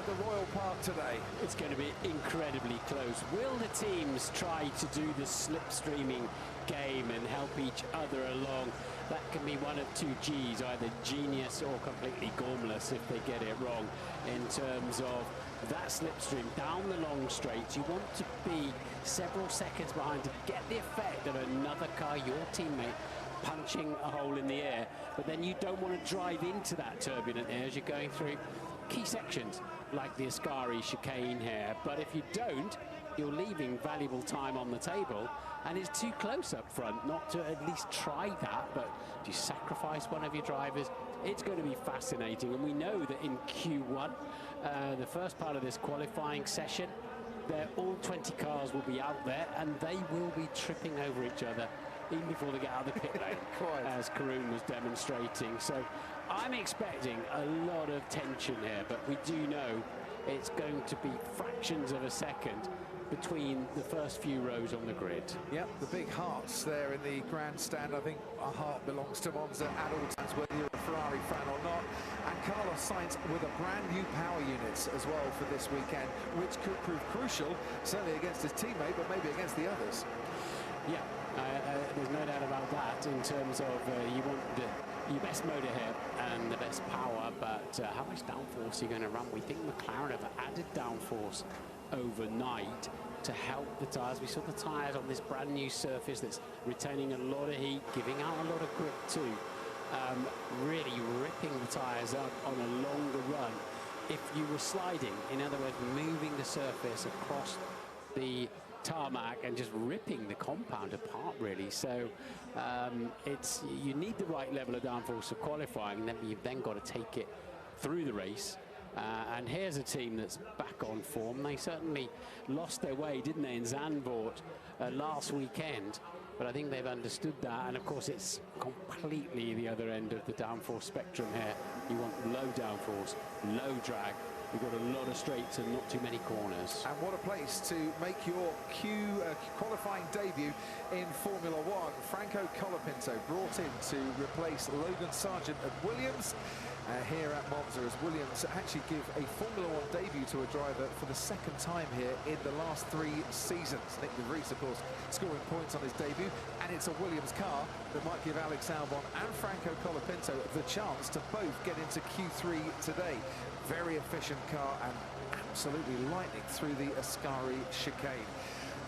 at the Royal Park today. It's going to be incredibly close. Will the teams try to do the slipstreaming game and help each other along? That can be one of two G's, either genius or completely gormless if they get it wrong in terms of that slipstream down the long straights. You want to be several seconds behind to get the effect of another car, your teammate, punching a hole in the air, but then you don't want to drive into that turbulent air as you're going through key sections like the Ascari chicane here. But if you don't, you're leaving valuable time on the table, and it's too close up front not to at least try that. But do you sacrifice one of your drivers? It's going to be fascinating, and we know that in Q1, the first part of this qualifying session, all 20 cars will be out there, and they will be tripping over each other even before they get out of the pit lane, as Karun was demonstrating. So I'm expecting a lot of tension here, but we do know it's going to be fractions of a second between the first few rows on the grid. Yep, the big hearts there in the grandstand. I think a heart belongs to Monza at all times, whether you're a Ferrari fan or not. And Carlos Sainz with a brand new power units as well for this weekend, which could prove crucial, certainly against his teammate, but maybe against the others. Yeah, there's no doubt about that in terms of you want your best motor here and the best power, but how much downforce are you going to run? We think McLaren have added downforce overnight to help the tyres. We saw the tyres on this brand new surface that's retaining a lot of heat, giving out a lot of grip too, really ripping the tyres up on a longer run. If you were sliding, in other words, moving the surface across the tarmac and just ripping the compound apart, really. So you need the right level of downforce for qualifying, and then you've then got to take it through the race. And here's a team that's back on form. They certainly lost their way, didn't they, in Zandvoort last weekend, but I think they've understood that. And of course it's completely the other end of the downforce spectrum here. You want low downforce, low drag. We've got a lot of straights and not too many corners. And what a place to make your qualifying debut in Formula One. Franco Colapinto brought in to replace Logan Sargent at Williams here at Monza, as Williams actually give a Formula One debut to a driver for the second time here in the last 3 seasons. Nick de Vries, of course, scoring points on his debut, and it's a Williams car that might give Alex Albon and Franco Colapinto the chance to both get into Q3 today. Very efficient car and absolutely lightning through the Ascari chicane.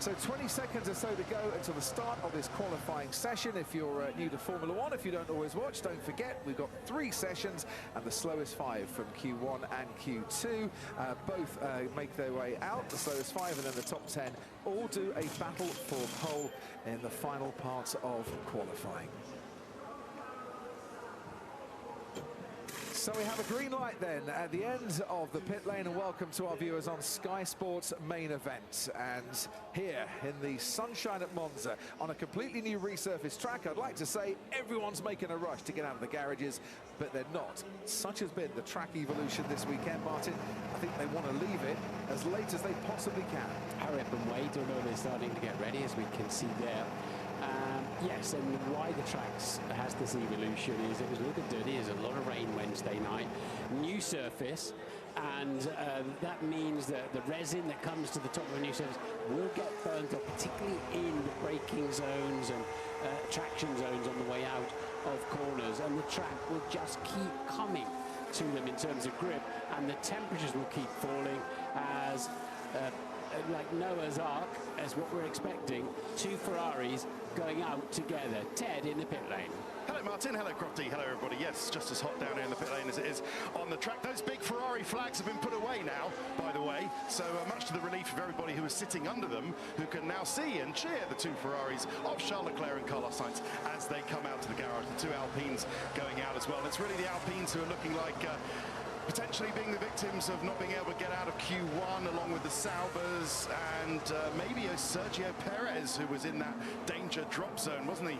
So 20 seconds or so to go until the start of this qualifying session. If you're new to Formula One, if you don't always watch, don't forget we've got 3 sessions and the slowest 5 from Q1 and Q2. Both make their way out, the slowest 5 and then the top 10 all do a battle for pole in the final parts of qualifying. So we have a green light then at the end of the pit lane, and welcome to our viewers on Sky Sports main event. And here in the sunshine at Monza on a completely new resurfaced track, I'd like to say everyone's making a rush to get out of the garages, but they're not. Such has been the track evolution this weekend, Martin. I think they want to leave it as late as they possibly can. Hurry up and wait, although they're starting to get ready, as we can see there. Yes, and why the tracks has this evolution is it was a little bit dirty. There's a lot of rain Wednesday night. New surface, and that means that the resin that comes to the top of a new surface will get burnt up, particularly in the braking zones and traction zones on the way out of corners, and the track will just keep coming to them in terms of grip, and the temperatures will keep falling as like Noah's Ark, as what we're expecting, 2 Ferraris going out together. Ted in the pit lane. Hello Martin, hello Crofty, hello everybody. Yes, just as hot down here in the pit lane as it is on the track. Those big Ferrari flags have been put away now, by the way, so much to the relief of everybody who is sitting under them, who can now see and cheer the 2 Ferraris of Charles Leclerc and Carlos Sainz as they come out to the garage. The 2 Alpines going out as well. And it's really the Alpines who are looking like potentially being the victims of not being able to get out of Q1, along with the Saubers and maybe a Sergio Perez, who was in that danger drop zone, wasn't he,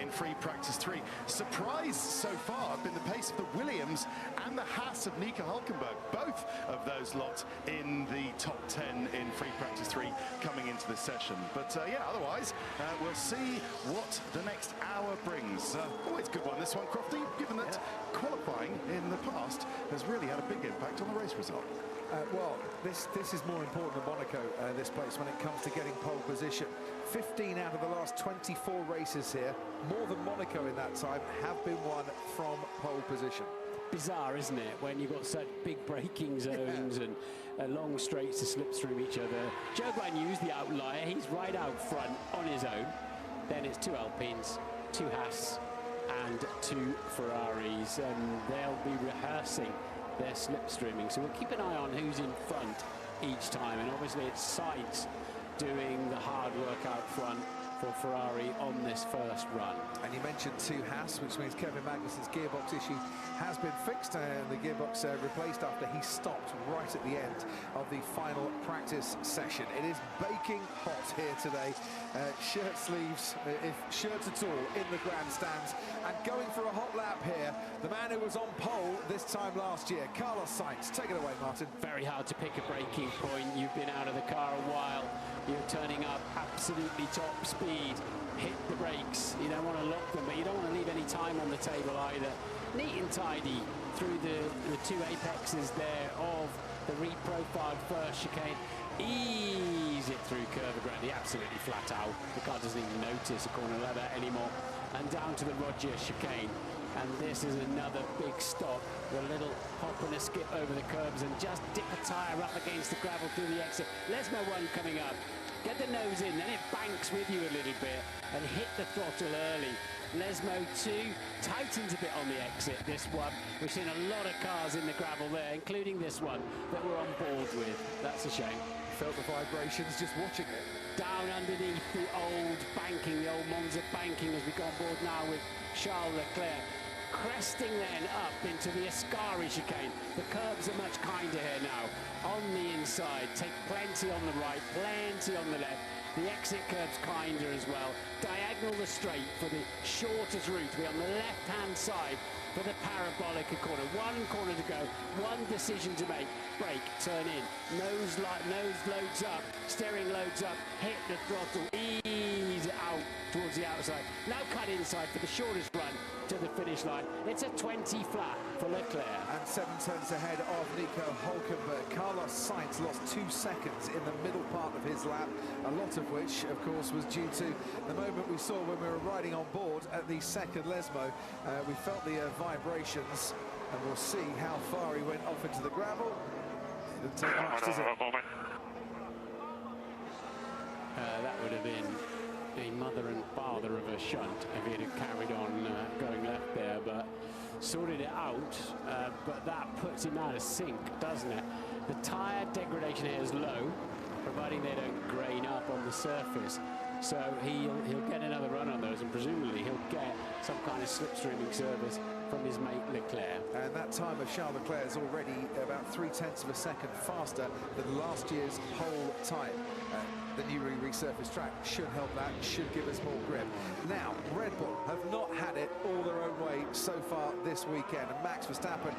in free practice 3. Surprise so far been the pace of the Williams and the Haas of Nico Hülkenberg, both of those lots in the top 10 in free practice 3 coming into this session. But yeah, otherwise we'll see what the next hour brings. Always a good one, this one, Crofty, given that qualifying in the past has really had a big impact on the race result. Well, this is more important than Monaco, this place, when it comes to getting pole position. 15 out of the last 24 races here, more than Monaco in that time, have been won from pole position. Bizarre, isn't it, when you've got such big braking zones and long straights to slipstream each other. Joe Guanyu's the outlier. He's right out front on his own. Then it's 2 Alpines, 2 Haas and 2 Ferraris, and they'll be rehearsing their slipstreaming. So we'll keep an eye on who's in front each time, and obviously it's Sainz doing the hard work out front for Ferrari on this first run. And you mentioned 2 Haas, which means Kevin Magnussen's gearbox issue has been fixed, and the gearbox replaced after he stopped right at the end of the final practice session. It is baking hot here today. Shirt sleeves, if shirts at all, in the grandstands, and going for a hot lap here, the man who was on pole this time last year, Carlos Sainz. Take it away, Martin. Very hard to pick a braking point. You've been out of the car a while. You're turning up absolutely top speed. Hit the brakes. You don't want to lock them, but you don't want to leave any time on the table either. Neat and tidy through the 2 apexes there of the reprofiled first chicane. Ease it through curve around, absolutely flat out. The car doesn't even notice a corner like that anymore. And down to the Roger chicane. And this is another big stop. A little hop and a skip over the curbs and just dip a tyre up against the gravel through the exit. Lesmo 1 coming up. Get the nose in, then it banks with you a little bit and hit the throttle early. Lesmo 2 tightens a bit on the exit, this one. We've seen a lot of cars in the gravel there, including this one, that we're on board with. That's a shame. Felt the vibrations just watching it. Down underneath the old banking, the old Monza banking, as we go on board now with Charles Leclerc. Cresting then up into the Ascari chicane. The curbs are much kinder here now. On the inside, take plenty on the right, plenty on the left. The exit curb's kinder as well. Diagonal the straight for the shortest route. We're on the left-hand side for the parabolic corner. 1 corner to go, 1 decision to make. Brake, turn in, nose loads up, steering loads up, hit the throttle, ease out towards the outside. Now cut inside for the shortest run to the finish line. It's a 20 flat for Leclerc. And 7 turns ahead of Nico Hülkenberg. Carlos Sainz lost 2 seconds in the middle part of his lap, a lot of which, of course, was due to the moment we saw when we were riding on board at the second Lesmo. We felt the vibrations, and we'll see how far he went off into the gravel. It didn't take much, does it? That would have been the mother and father of a shunt if he had carried on going left there, but sorted it out. But that puts him out of sync, doesn't it? The tyre degradation here is low, providing they don't grain up on the surface. So he'll get another run on those, and presumably he'll get some kind of slipstreaming service from his mate Leclerc. And that time of Charles Leclerc is already about 0.3 of a second faster than last year's pole time. The newly resurfaced track should help that, should give us more grip. Now, Red Bull have not had it all their own way so far this weekend, and Max Verstappen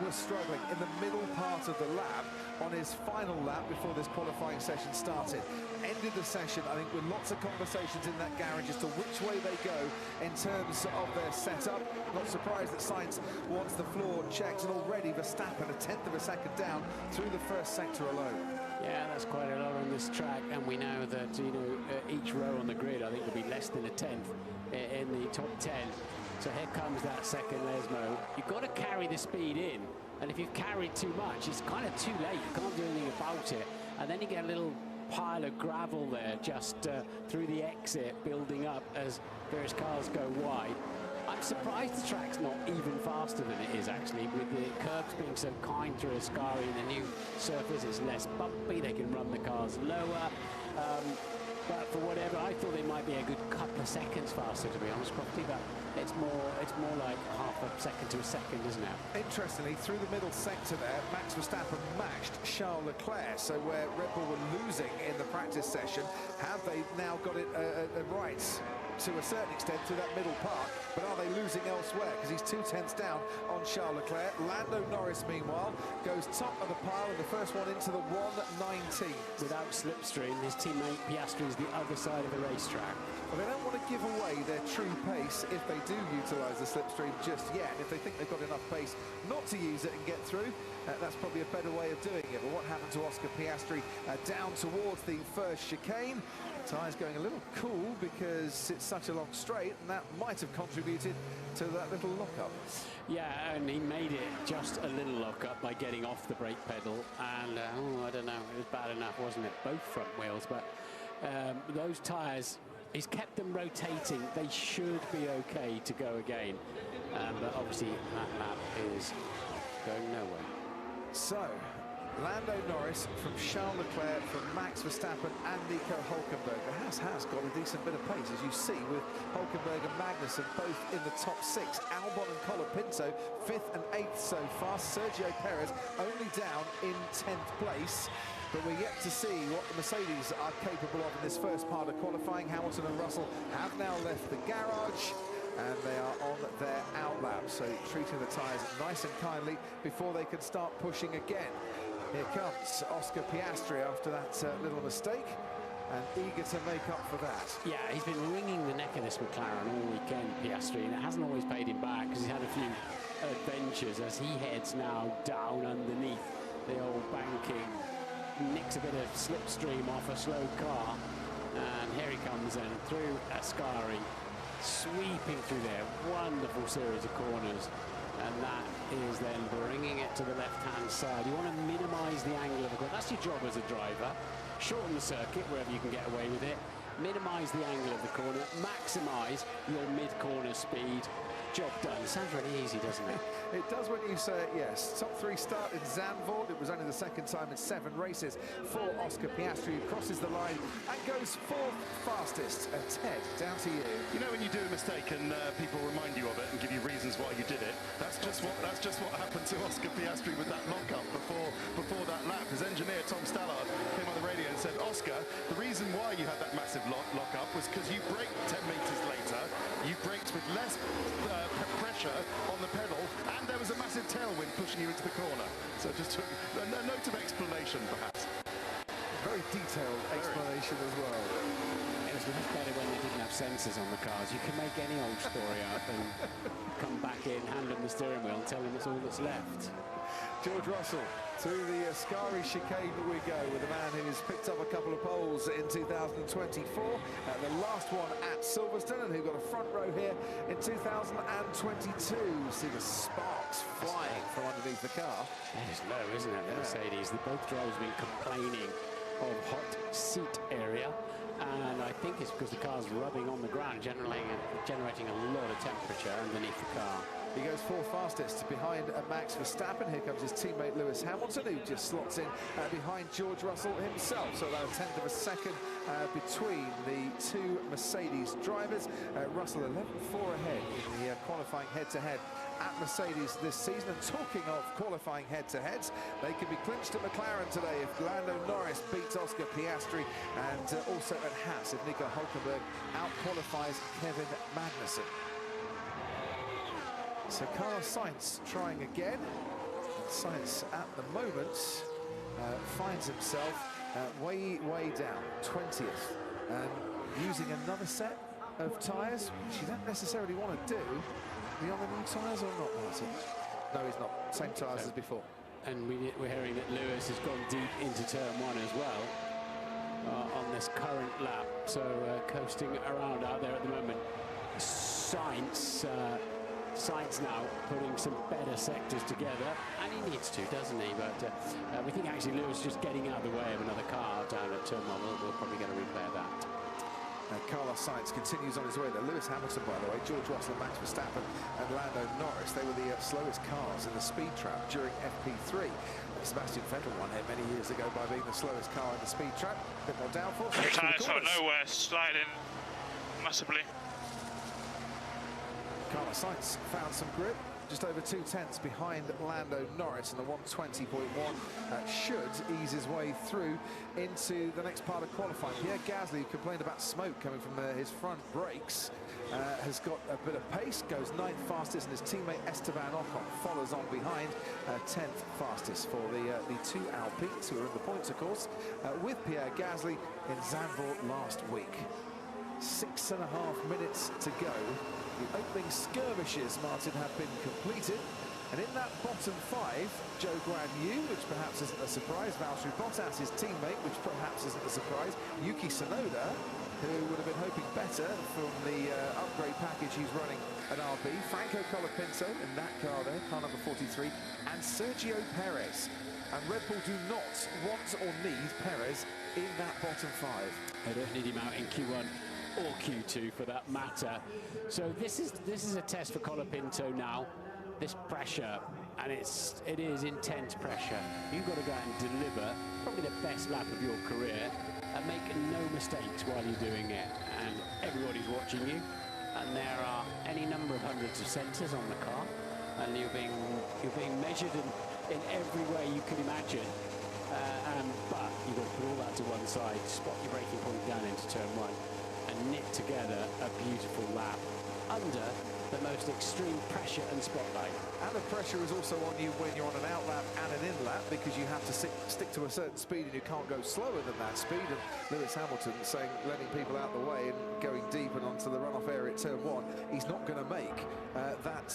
was struggling in the middle part of the lap on his final lap before this qualifying session started. Ended the session, I think, with lots of conversations in that garage as to which way they go in terms of their setup. Not surprised that Sainz wants the floor checked, and already Verstappen 1/10 of a second down through the first sector alone. Yeah, that's quite a lot on this track, and we know that, you know, each row on the grid, I think, will be less than a 10th in the top 10. So here comes that second Lesmo. You've got to carry the speed in, and if you've carried too much, it's kind of too late. You can't do anything about it. And then you get a little pile of gravel there just through the exit, building up as various cars go wide. I'm surprised the track's not even faster than it is, actually, with the curbs being so kind through Ascari, and the new surface is less bumpy. They can run the cars lower. But for whatever, I thought they might be a good couple of seconds faster, to be honest, probably, but it's more like half a second to a second, isn't it? Interestingly, through the middle sector there, Max Verstappen matched Charles Leclerc. So where Red Bull were losing in the practice session. Have they now got it right to a certain extent to that middle part, but are they losing elsewhere? Because he's 2/10 down on Charles Leclerc. Lando Norris, meanwhile, goes top of the pile and the first one into the 1:19. Without slipstream, his teammate Piastri is the other side of the racetrack. Well, they don't want to give away their true pace if they do utilise the slipstream just yet. If they think they've got enough pace not to use it and get through, that's probably a better way of doing it. But what happened to Oscar Piastri down towards the first chicane? Tyres going a little cool because it's such a long straight, and that might have contributed to that little lock-up. Yeah, and he made it just a little lock-up by getting off the brake pedal, and I don't know, it was bad enough, wasn't it? Both front wheels, but those tyres, he's kept them rotating. They should be okay to go again, but obviously that lap is going nowhere. So, Lando Norris from Charles Leclerc, from Max Verstappen and Nico Hülkenberg. The Haas has got a decent bit of pace, as you see, with Hülkenberg and Magnussen both in the top 6. Albon and Colapinto 5th and 8th so far. Sergio Perez only down in 10th place. But we're yet to see what the Mercedes are capable of in this first part of qualifying. Hamilton and Russell have now left the garage, and they are on their outlap, so treating the tyres nice and kindly before they can start pushing again. Here comes Oscar Piastri after that little mistake, and eager to make up for that. Yeah, he's been wringing the neck of this McLaren all weekend, Piastri, and it hasn't always paid him back because he's had a few adventures as he heads now down underneath the old banking, nicks a bit of slipstream off a slow car, and here he comes in through Ascari, sweeping through there, wonderful series of corners, and that is then bringing it to the left-hand side. You want to minimise the angle of the corner. That's your job as a driver. Shorten the circuit wherever you can get away with it. Minimise the angle of the corner. Maximise your mid-corner speed. Job done. Sounds really easy, doesn't it? It does when you say it, yes. Top 3 start in Zandvoort. It was only the second time in 7 races for Oscar Piastri, who crosses the line and goes 4th fastest. And Ted, down to you. You know when you do a mistake and people remind you of it and give you reasons why you did it? That's just what happened to Oscar Piastri with that lock-up before that lap. His engineer, Tom Stallard, came on the radio and said, Oscar, the reason why you had that massive lock-up was because you braked 10 metres later. You braked with less pressure on the pedal, and there was a massive tailwind pushing you into the corner. So just a note of explanation, perhaps. Very detailed explanation as well. It was much better when they didn't have sensors on the cars. You can make any old story up and come back in, hand them the steering wheel and tell them it's all that's left. George Russell through the Ascari chicane we go with a man who's picked up a couple of poles in 2024, the last one at Silverstone, and who got a front row here in 2022. See the sparks flying from underneath the car. That is low, isn't it, the Mercedes? The both drivers have been complaining of hot seat area, and I think it's because the car's rubbing on the ground, generating a lot of temperature underneath the car. He goes 4th fastest behind Max Verstappen. Here comes his teammate Lewis Hamilton, who just slots in behind George Russell himself. So about a 1/10 of a second between the 2 Mercedes drivers. Russell 11.4 ahead in the qualifying head-to-head at Mercedes this season. And talking of qualifying head-to-heads, they can be clinched at McLaren today if Lando Norris beats Oscar Piastri, and also at Haas if Nico Hülkenberg out-qualifies Kevin Magnussen. So Carlos Sainz trying again. Sainz at the moment finds himself way down, 20th, and using another set of tyres, which you don't necessarily want to do. Are they on the new tyres or not, Martin? No, he's not. Same tyres as before. And we're hearing that Lewis has gone deep into turn 1 as well on this current lap. So coasting around out there at the moment. Sainz now putting some better sectors together, and he needs to, doesn't he? But we think actually Lewis just getting out of the way of another car down at turn 1. We'll probably get to replay that. Carlos Sainz continues on his way there. Lewis Hamilton, by the way, George Russell, Max Verstappen and Lando Norris. They were the slowest cars in the speed trap during FP3. Sebastian Vettel won here many years ago by being the slowest car in the speed trap. A bit more downforce. Tyres out nowhere, sliding massively. Carlos Sainz found some grip, just over 2/10 behind Lando Norris, and the 120.1 should ease his way through into the next part of qualifying. Pierre Gasly, who complained about smoke coming from his front brakes, has got a bit of pace, goes 9th fastest, and his teammate Esteban Ocon follows on behind, 10th fastest for the two Alpines, who are in the points, of course, with Pierre Gasly in Zandvoort last week. 6.5 minutes to go. The opening skirmishes, Martin, have been completed. And in that bottom 5, Joe Guan Yu, which perhaps isn't a surprise, Valtteri Bottas, his teammate, which perhaps isn't a surprise, Yuki Tsunoda, who would have been hoping better from the upgrade package he's running at RB, Franco Colapinto in that car there, car number 43, and Sergio Perez. And Red Bull do not want or need Perez in that bottom 5. They don't need him out in Q1 or Q2 for that matter. So this is a test for Colapinto now. This pressure, and it is intense pressure. You've got to go out and deliver probably the best lap of your career and make no mistakes while you're doing it. And everybody's watching you, and there are any number of hundreds of sensors on the car, and you're being measured in every way you can imagine. But you've got to put all that to one side, spot your braking point down into turn 1, and knit together a beautiful lap under the most extreme pressure and spotlight. And the pressure is also on you when you're on an out lap and an in lap, because you have to stick to a certain speed and you can't go slower than that speed. And Lewis Hamilton saying, letting people out the way and going deep and onto the runoff area at turn 1, he's not going to make that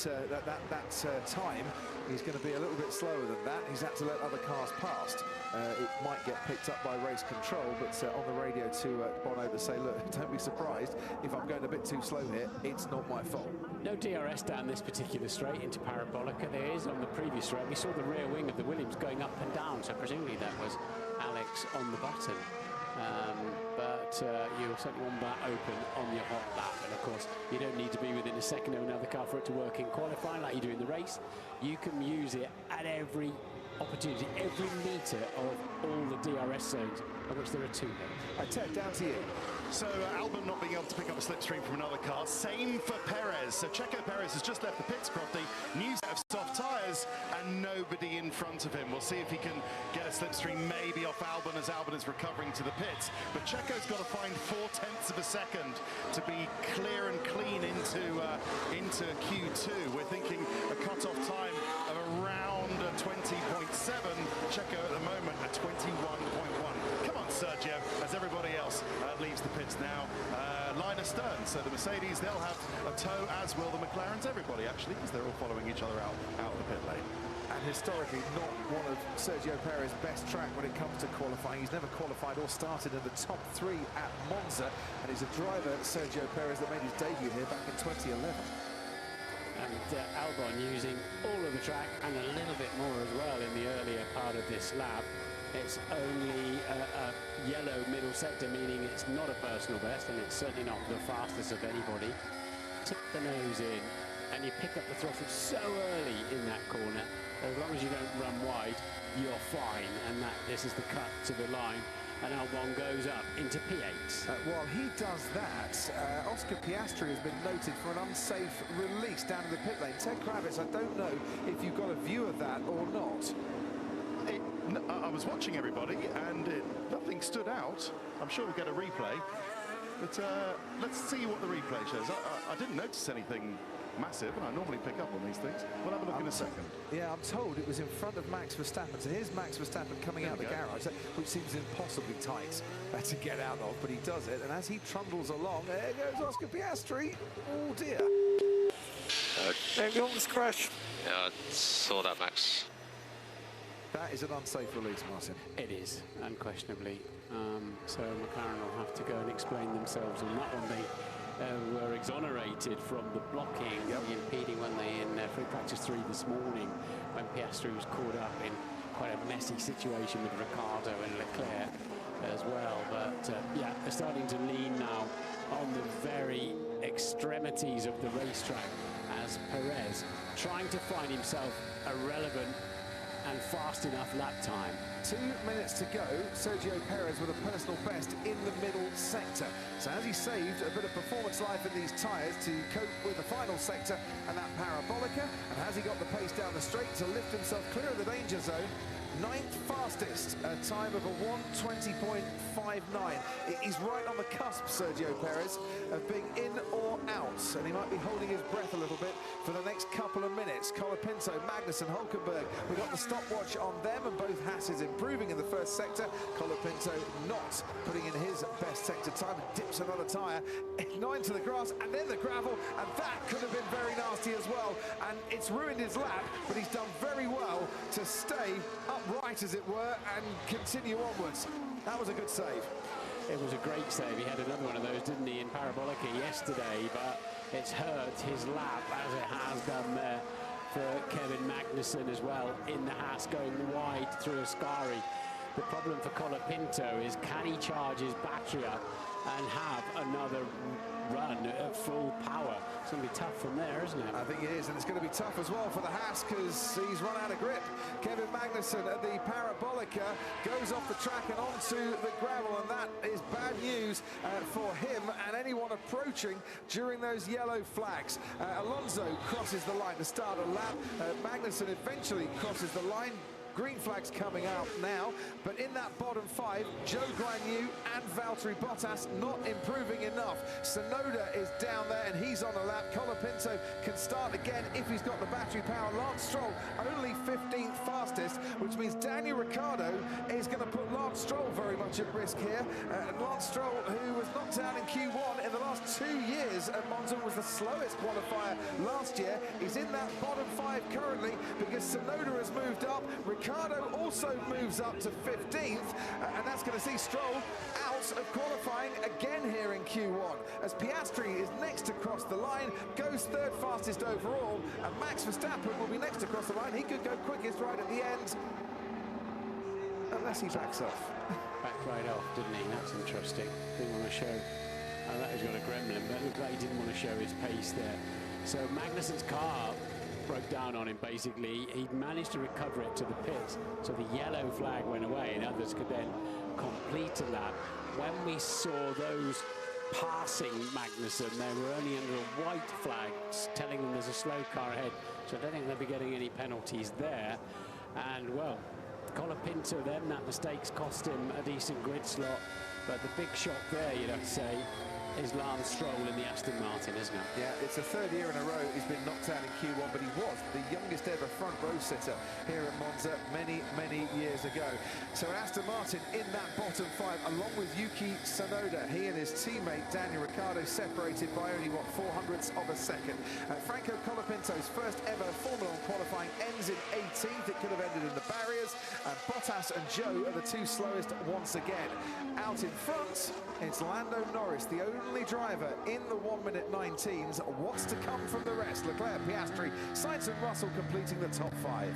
time. He's going to be a little bit slower than that. He's had to let other cars past. It might get picked up by race control, but on the radio to Bono to say, look, don't be surprised if I'm going a bit too slow here. It's not my fault. No DRS down this particular straight into Parabolica. There is on the previous straight. We saw the rear wing of the Williams going up and down, so presumably that was Alex on the button. But you'll certainly want that open on your hot lap. And of course, you don't need to be within a second of another car for it to work in qualifying like you do in the race. You can use it at every opportunity, every metre of all the DRS zones, of which there are 2 here. Ted, down to you. So Albon not being able to pick up a slipstream from another car. Same for Perez. So Checo Perez has just left the pits, Crofty. New set of soft tyres and nobody in front of him. We'll see if he can get a slipstream maybe off Albon as Albon is recovering to the pits. But Checo's got to find 4/10 of a second to be clear and clean into Q2. We're thinking a cut-off time of around 20.7. Checo at the moment at 21.1. Come on, Sergio, as everybody else leaves the pits now. Line astern, so the Mercedes, they'll have a tow, as will the McLarens, everybody actually, because they're all following each other out of the pit lane. And historically, not one of Sergio Perez's best track when it comes to qualifying. He's never qualified or started in the top 3 at Monza, and he's a driver, Sergio Perez, that made his debut here back in 2011. And Albon using all of the track and a little bit more as well in the earlier part of this lap. It's only a yellow middle sector, meaning it's not a personal best, and it's certainly not the fastest of anybody. Tip the nose in, and you pick up the throttle so early in that corner. As long as you don't run wide, you're fine. And this is the cut to the line. And Albon goes up into P8. While he does that, Oscar Piastri has been noted for an unsafe release down in the pit lane. Ted Kravitz, I don't know if you've got a view of that or not. I was watching everybody, and nothing stood out. I'm sure we'll get a replay. But let's see what the replay shows. I didn't notice anything massive, and I normally pick up on these things. We'll have a look in a second. Yeah, I'm told it was in front of Max Verstappen. So here's Max Verstappen coming out of the garage, which seems impossibly tight to get out of, but he does it. And as he trundles along, there goes Oscar Piastri. Oh, dear. Maybe almost crashed. Yeah, I saw that, Max. That is an unsafe release, Martin. It is, unquestionably. So McLaren will have to go and explain themselves on that one. They were exonerated from the blocking, the impeding when they in free practice 3 this morning, when Piastri was caught up in quite a messy situation with Ricciardo and Leclerc as well. But yeah, they're starting to lean now on the very extremities of the racetrack as Perez trying to find himself a relevant and fast enough lap time. 2 minutes to go. Sergio Perez with a personal best in the middle sector. So has he saved a bit of performance life in these tyres to cope with the final sector and that parabolica? And has he got the pace down the straight to lift himself clear of the danger zone? 9th fastest, a time of a 1:20.59. He's right on the cusp, Sergio Perez, of being in or out, and he might be holding his breath a little bit for the next couple of minutes. Colapinto, Magnussen, Hulkenberg, we got the stopwatch on them, and both Hasses improving in the first sector. Colapinto not putting in his best sector time, dips another tyre, 9 to the grass, and then the gravel, and that could have been very nasty as well, and it's ruined his lap, but he's done very well to stay upright, as it were, and continue onwards. That was a good save. It was a great save. He had another one of those, didn't he, in parabolica yesterday, but it's hurt his lap, as it has done there for Kevin Magnussen as well, in the Haas, going wide through Ascari. The problem for Colapinto is, can he charge his battery up and have another run at full power? It's going to be tough from there, isn't it? I think it is, and it's going to be tough as well for the Haas, because he's run out of grip. Kevin Magnussen at the parabolica goes off the track and onto the gravel, and that is bad news for him and anyone approaching during those yellow flags. Alonso crosses the line to start a lap. Magnussen eventually crosses the line. Green flags coming out now, but in that bottom 5, Joe Guan Yu and Valtteri Bottas not improving enough. Tsunoda is down there and he's on a lap. Colapinto can start again if he's got the battery power. Lance Stroll only 15th fastest, which means Daniel Ricciardo is going to put Lance Stroll very much at risk here. And Lance Stroll, who was knocked out in Q1 in the last 2 years at Monza, was the slowest qualifier last year. He's in that bottom 5 currently because Tsunoda has moved up. Ricciardo also moves up to 15th, and that's going to see Stroll out of qualifying again here in Q1, as Piastri is next to cross the line, goes 3rd fastest overall, and Max Verstappen will be next to cross the line. He could go quickest right at the end, unless he backs off. Backed right off, didn't he? That's interesting. Didn't want to show. Oh, that has got a gremlin, but it looked like he didn't want to show his pace there. So Magnussen's car broke down on him, basically. He managed to recover it to the pits, so the yellow flag went away and others could then complete a lap. When we saw those passing Magnussen, they were only under a white flag telling them there's a slow car ahead, so I don't think they'll be getting any penalties there. And well, Colapinto then, that mistake's cost him a decent grid slot, but the big shock there, you'd have to say, is Lance Stroll in the Aston Martin, isn't it? Yeah, it's the 3rd year in a row he's been knocked out in Q1, but he was the youngest ever front row sitter here at Monza many, many years ago. So Aston Martin in that bottom 5, along with Yuki Tsunoda. He and his teammate Daniel Ricciardo separated by only, what, 0.04 of a second. Franco Colapinto's first ever Formula 1 qualifying ends in 18th. It could have ended in the barriers. And Bottas and Joe are the 2 slowest once again. Out in front, it's Lando Norris, the only driver in the 1:19s. What's to come from the rest? Leclerc, Piastri, Sainz and Russell completing the top 5.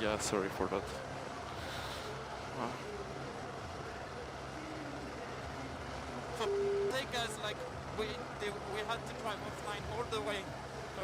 Yeah, sorry for that. For take us, like we had to drive offline all the way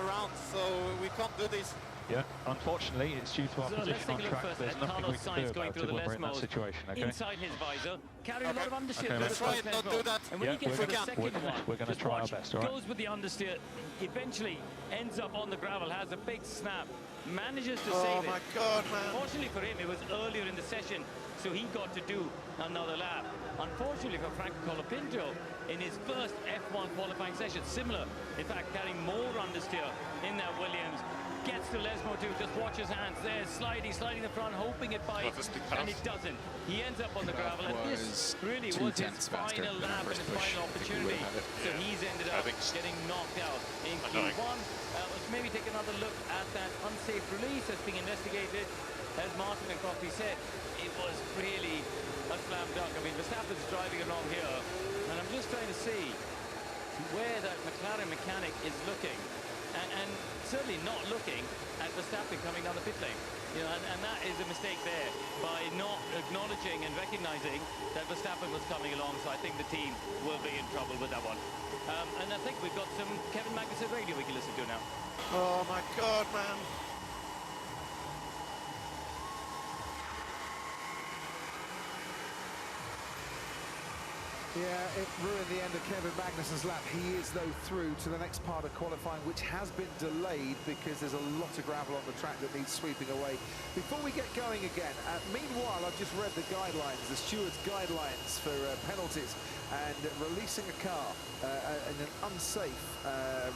around, so we can't do this. Yeah, unfortunately, it's due to our position on track. There's nothing we can do about it when we're in that situation, okay? Inside his visor, carry a lot of understeer. Okay, let's try and not do that. And when he gets to the second one, we're going to try our best, all right? goes with the understeer, eventually ends up on the gravel, has a big snap, manages to save it. Oh my God, man. Fortunately for him, it was earlier in the session, so he got to do another lap. Unfortunately for Franco Colapinto, in his first F1 qualifying session, similar, in fact, carrying more understeer in that Williams, gets to Lesmo too, just watch his hands there, sliding the front, hoping it bites, and it doesn't. He ends up on the gravel, and this really was his final lap and his final opportunity. So he's ended up getting knocked out in Q1. Let's maybe take another look at that unsafe release that's being investigated. As Martin and Crofty said, it was really a slam dunk. I mean, Verstappen's driving along here, and I'm just trying to see where that McLaren mechanic is looking. And certainly not looking at Verstappen coming down the pit lane. You know, and that is a mistake there by not acknowledging and recognizing that Verstappen was coming along. So I think the team will be in trouble with that one. And I think we've got some Kevin Magnussen radio we can listen to now. Oh my God, man. Yeah, it ruined the end of Kevin Magnussen's lap. He is, though, through to the next part of qualifying, which has been delayed because there's a lot of gravel on the track that needs sweeping away. Before we get going again, meanwhile, I've just read the guidelines, the stewards' guidelines for penalties, and releasing a car in an unsafe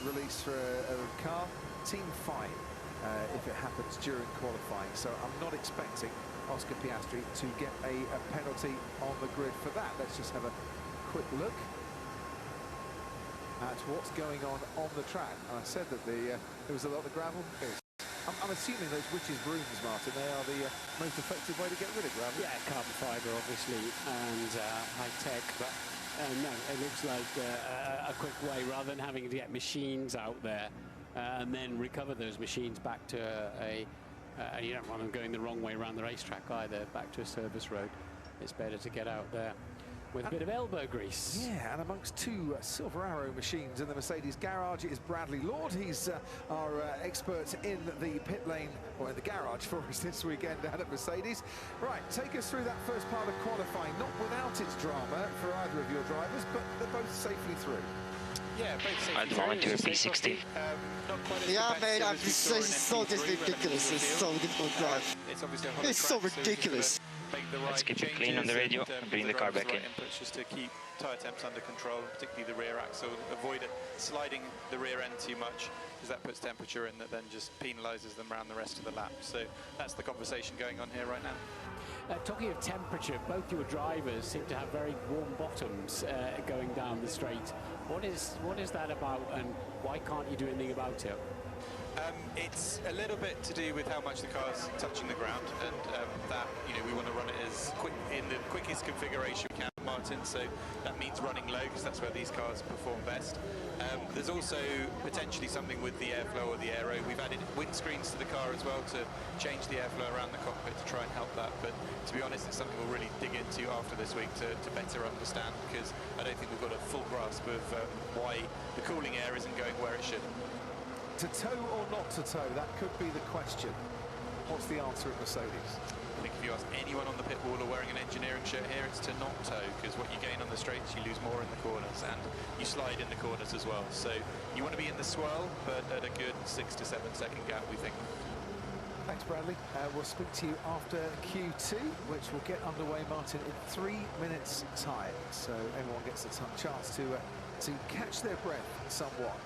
release for a car, team fine if it happens during qualifying. So I'm not expecting Oscar Piastri to get a penalty on the grid for that. Let's just have a quick look at what's going on the track. And I said that there was a lot of gravel. I'm assuming those witches' brooms, Martin, they are the most effective way to get rid of gravel. Yeah, carbon fibre, obviously, and high-tech, but no, it looks like a quick way, rather than having to get machines out there and then recover those machines back to you don't want them going the wrong way around the racetrack either, back to a service road. It's better to get out there with a bit of elbow grease. Yeah, and amongst two Silver Arrow machines in the Mercedes garage is Bradley Lord. He's our expert in the pit lane, or in the garage for us this weekend down at Mercedes. Right, take us through that first part of qualifying, not without its drama for either of your drivers, but they're both safely through. Yeah, both safely at the moment you're P60. Yeah, man, this is so ridiculous. It's so difficult to drive. It's so ridiculous. Let's keep it clean on the radio and bring the car back in. Inputs just to keep tyre temps under control, particularly the rear axle. Avoid it sliding the rear end too much, because that puts temperature in that then just penalises them around the rest of the lap. So that's the conversation going on here right now. Talking of temperature, both your drivers seem to have very warm bottoms going down the straight. What is that about, and why can't you do anything about it? It's a little bit to do with how much the car's touching the ground, and that, you know, we want to run it as quick in the quickest configuration we can, Martin. So that means running low, because that's where these cars perform best. There's also potentially something with the airflow or the aero. We've added windscreens to the car as well to change the airflow around the cockpit to try and help that. But to be honest, it's something we'll really dig into after this week to better understand, because I don't think we've got a full grasp of why the cooling air isn't going where it should. To tow or not to tow, that could be the question. What's the answer at Mercedes? I think if you ask anyone on the pit wall or wearing an engineering shirt here, it's to not tow, because what you gain on the straights, you lose more in the corners, and you slide in the corners as well. So you want to be in the swirl, but at a good 6 to 7 second gap, we think. Thanks, Bradley. We'll speak to you after Q2, which will get underway, Martin, in 3 minutes' time. So everyone gets a chance to catch their breath somewhat.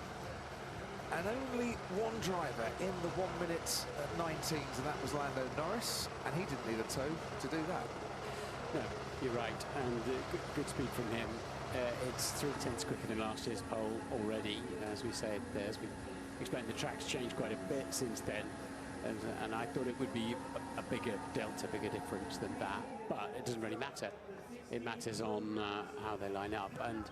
And only one driver in the 1 minute 19s, and that was Lando Norris, and he didn't need a tow to do that. No, you're right, and good speed from him. It's 3/10 quicker than last year's pole already, as we said. As we explained, the track's changed quite a bit since then, and I thought it would be a bigger delta, bigger difference than that, but it doesn't really matter. It matters on how they line up and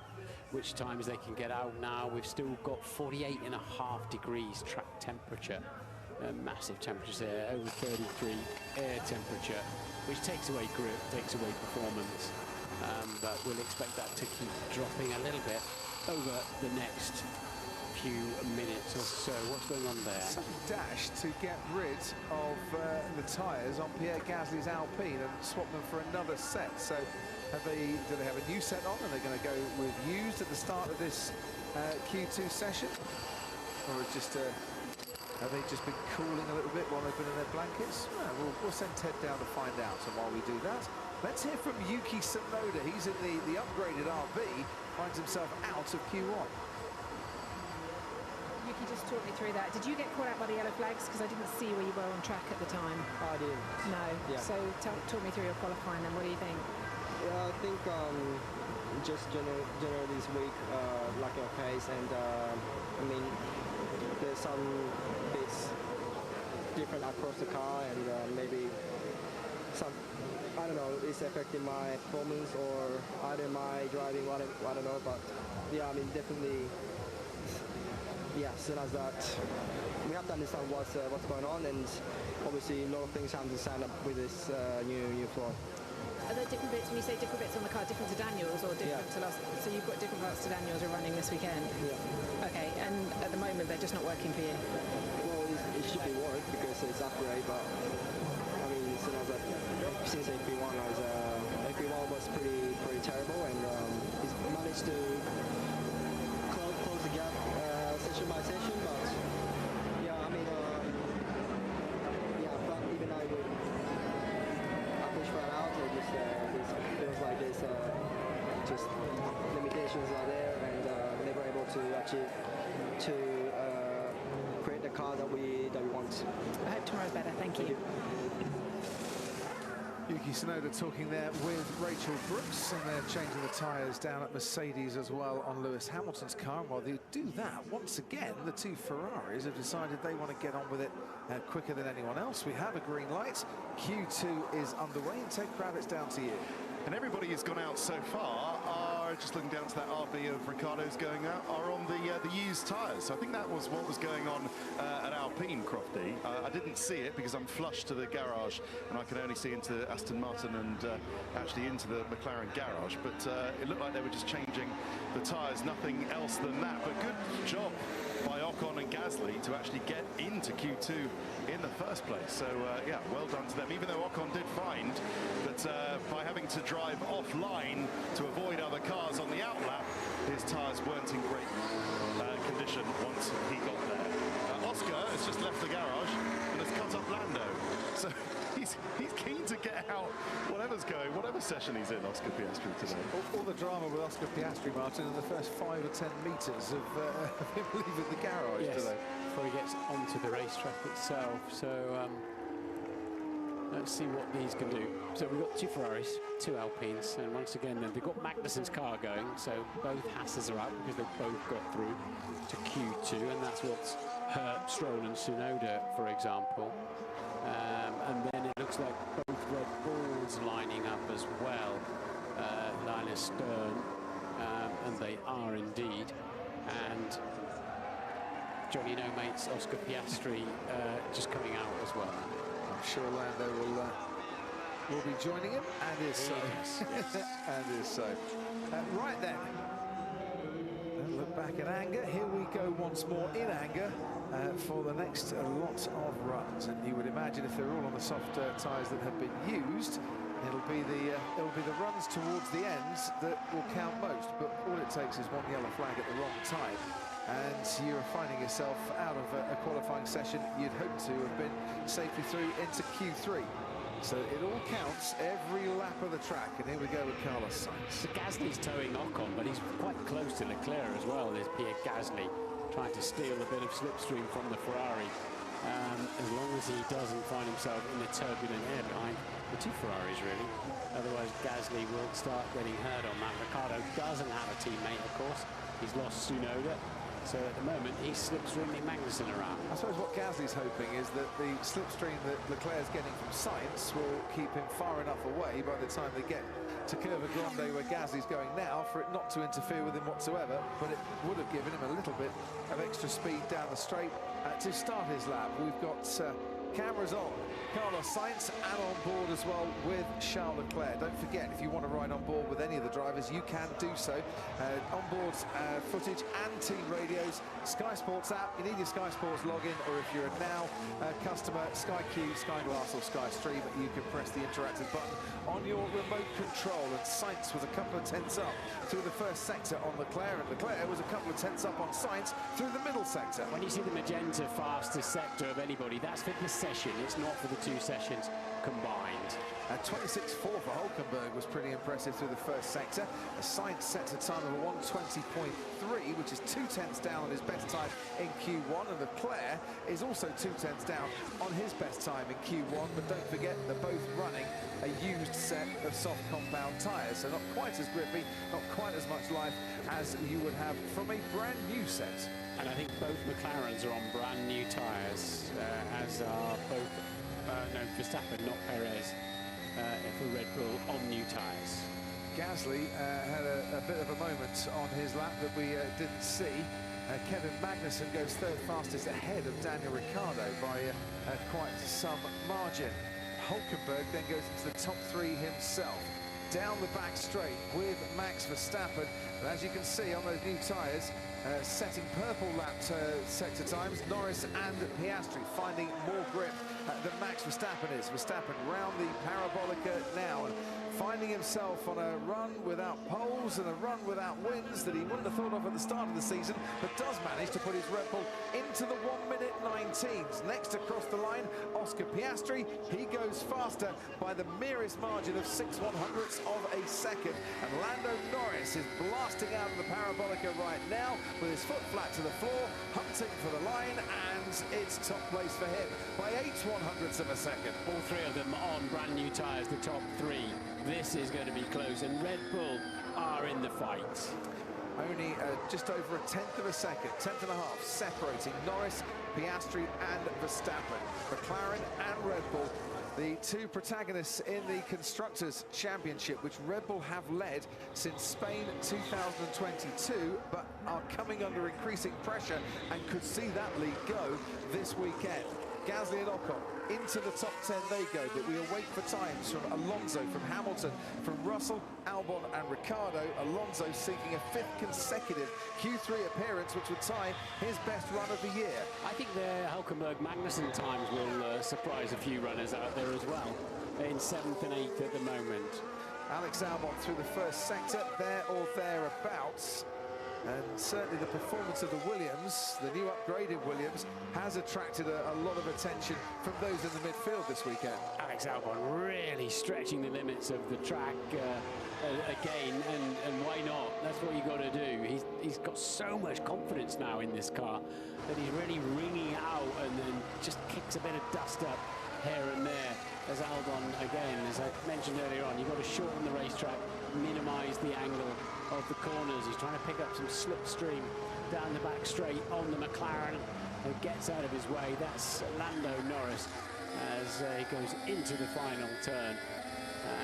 which times they can get out now. We've still got 48.5 degrees track temperature Massive temperatures there, over 33 air temperature, which takes away grip, takes away performance. But we'll expect that to keep dropping a little bit over the next few minutes or so. What's going on there? Sudden dash to get rid of the tyres on Pierre Gasly's Alpine and swap them for another set. So do they have a new set on? Are they going to go with used at the start of this Q2 session? Or have they just been cooling a little bit while they've been in their blankets? Well, we'll send Ted down to find out. And while we do that, let's hear from Yuki Tsunoda. He's in the upgraded RB, finds himself out of Q1. Yuki, just talk me through that. Did you get caught out by the yellow flags? Because I didn't see where you were on track at the time. I didn't. No. Yeah. So talk me through your qualifying then. What do you think? Yeah, I think just generally this week, like a pace, and I mean, there's some bits different across the car, and maybe some, I don't know, it's affecting my performance or either my driving, I don't know, but yeah, I mean, definitely, yeah, as soon as that, we have to understand what's going on, and obviously a lot of things have to stand up with this new floor. Are there different bits, when you say different bits on the car, different to Daniel's or different to last? So you've got different parts to Daniel's are running this weekend? Yeah. Okay, and at the moment they're just not working for you? Well, it should be work because it's upgrade, but I mean, since FP1 was pretty terrible, and he's managed to close the gap session by session, but yeah, I mean, yeah, but even I would push flat out, it just feels like there's just limitations are there, and never able to achieve to create the car that we want. I hope tomorrow's better. Thank you. Yuki Tsunoda talking there with Rachel Brooks, and they're changing the tyres down at Mercedes as well on Lewis Hamilton's car. And while they do that, once again, the two Ferraris have decided they want to get on with it quicker than anyone else. We have a green light. Q2 is underway, and Ted Kravitz, down to you. And everybody who's gone out so far are, just looking down to that RB of Ricciardo's going out, are on the used tyres. So I think that was what was going on at Alpine, Crofty. I didn't see it because I'm flush to the garage and I can only see into Aston Martin and actually into the McLaren garage. But it looked like they were just changing the tyres, nothing else than that. But good job by Ocon and Gasly to actually get into Q2 in the first place. So yeah, well done to them, even though Ocon did find that by having to drive offline to avoid other cars on the outlap, his tyres weren't in great condition once he got there. Oscar has just left the garage and has cut up Lando. So he's keen to get out whatever's going, whatever session he's in, Oscar Piastri today. All the drama with Oscar Piastri, Martin, in the first 5 or 10 metres of him leaving the garage today. Before he gets onto the racetrack itself. So let's see what these can do. So we've got two Ferraris, two Alpines, and once again then they've got Magnussen's car going, so both Hasses are out because they've both got through to Q2, and that's what's hurt Stroll and Tsunoda, for example. And then it looks like both Red Bulls lining up as well, Linus Stern, and they are indeed. And Johnny No Mates, Oscar Piastri, just coming out as well. I'm sure Lando will be joining him, and is so. Yes. And is so. Right then. Don't look back in anger. Here we go once more in anger for the next lot of runs. And you would imagine if they're all on the soft tyres that have been used, it'll be the runs towards the ends that will count most. But all it takes is one yellow flag at the wrong time, and you're finding yourself out of a qualifying session you'd hope to have been safely through into Q3. So it all counts every lap of the track, and here we go with Carlos Sainz. So Gasly's towing Ocon, but he's quite close to Leclerc as well. There's Pierre Gasly trying to steal a bit of slipstream from the Ferrari. As long as he doesn't find himself in the turbulent air behind the two Ferraris, really. Otherwise, Gasly will start getting hurt on that. Ricciardo doesn't have a teammate, of course. He's lost Tsunoda. So at the moment, he's slipstreaming Magnussen around. I suppose what Gasly's hoping is that the slipstream that Leclerc's getting from Sainz will keep him far enough away by the time they get to Curva Grande, where Gasly's going now, for it not to interfere with him whatsoever, but it would have given him a little bit of extra speed down the straight to start his lap. We've got cameras on Carlos Sainz and on board as well with Charles Leclerc. Don't forget, if you want to ride on board with any of the drivers, you can do so. Onboard footage and team radios, Sky Sports app. You need your Sky Sports login, or if you're a now customer, Sky Q, Sky Glass or Sky Stream, you can press the interactive button on your remote control. And Sainz was a couple of tenths up through the first sector on Leclerc, and Leclerc was a couple of tenths up on Sainz through the middle sector. When you see the magenta fastest sector of anybody, that's for the session. It's not for the 2 sessions combined. 26.4 for Hulkenberg was pretty impressive through the first sector. Sainz sets a time of a 1:20.3, which is 2 tenths down on his best time in Q1, and Leclerc is also 2 tenths down on his best time in Q1. But don't forget, they're both running a used set of soft compound tyres, so not quite as grippy, not quite as much life as you would have from a brand new set. And I think both McLarens are on brand new tyres, as are both, Verstappen, not Perez, for Red Bull on new tyres. Gasly had a bit of a moment on his lap that we didn't see. Kevin Magnussen goes third fastest ahead of Daniel Ricciardo by quite some margin. Hulkenberg then goes into the top 3 himself. Down the back straight with Max Verstappen, and as you can see on those new tyres, setting purple lap sector times, Norris and Piastri finding more grip than Max Verstappen is. Verstappen round the parabolica now, and finding himself on a run without poles and a run without wins that he wouldn't have thought of at the start of the season, but does manage to put his Red Bull into the 1:19s. Next across the line, Oscar Piastri. He goes faster by the merest margin of 6/100ths of a second, and Lando Norris is blasting out of the parabolica right now with his foot flat to the floor, hunting for the line, and it's top place for him by 8/100ths of a second. All 3 of them on brand new tyres, the top 3. This is going to be close, and Red Bull are in the fight. Only just over 1/10 of a second, 1/10 and a half, separating Norris, Piastri and Verstappen. McLaren and Red Bull, the 2 protagonists in the Constructors' Championship, which Red Bull have led since Spain 2022, but are coming under increasing pressure and could see that lead go this weekend. Gasly and Ocon into the top 10 they go, but we await for times from Alonso, from Hamilton, from Russell, Albon and Ricciardo. Alonso seeking a 5th consecutive Q3 appearance, which would tie his best run of the year. I think the Hulkenberg-Magnussen times will surprise a few runners out there as well. They're in 7th and 8th at the moment. Alex Albon through the first sector, there or thereabouts. And certainly the performance of the Williams, the new upgraded Williams, has attracted a lot of attention from those in the midfield this weekend. Alex Albon really stretching the limits of the track again, and why not? That's what you got to do. He's got so much confidence now in this car that he's really ringing out and then just kicks a bit of dust up here and there. As Albon, again, as I mentioned earlier on, you've got to shorten the racetrack, minimise the angle of the corners. He's trying to pick up some slipstream down the back straight on the McLaren, and gets out of his way. That's Lando Norris as he goes into the final turn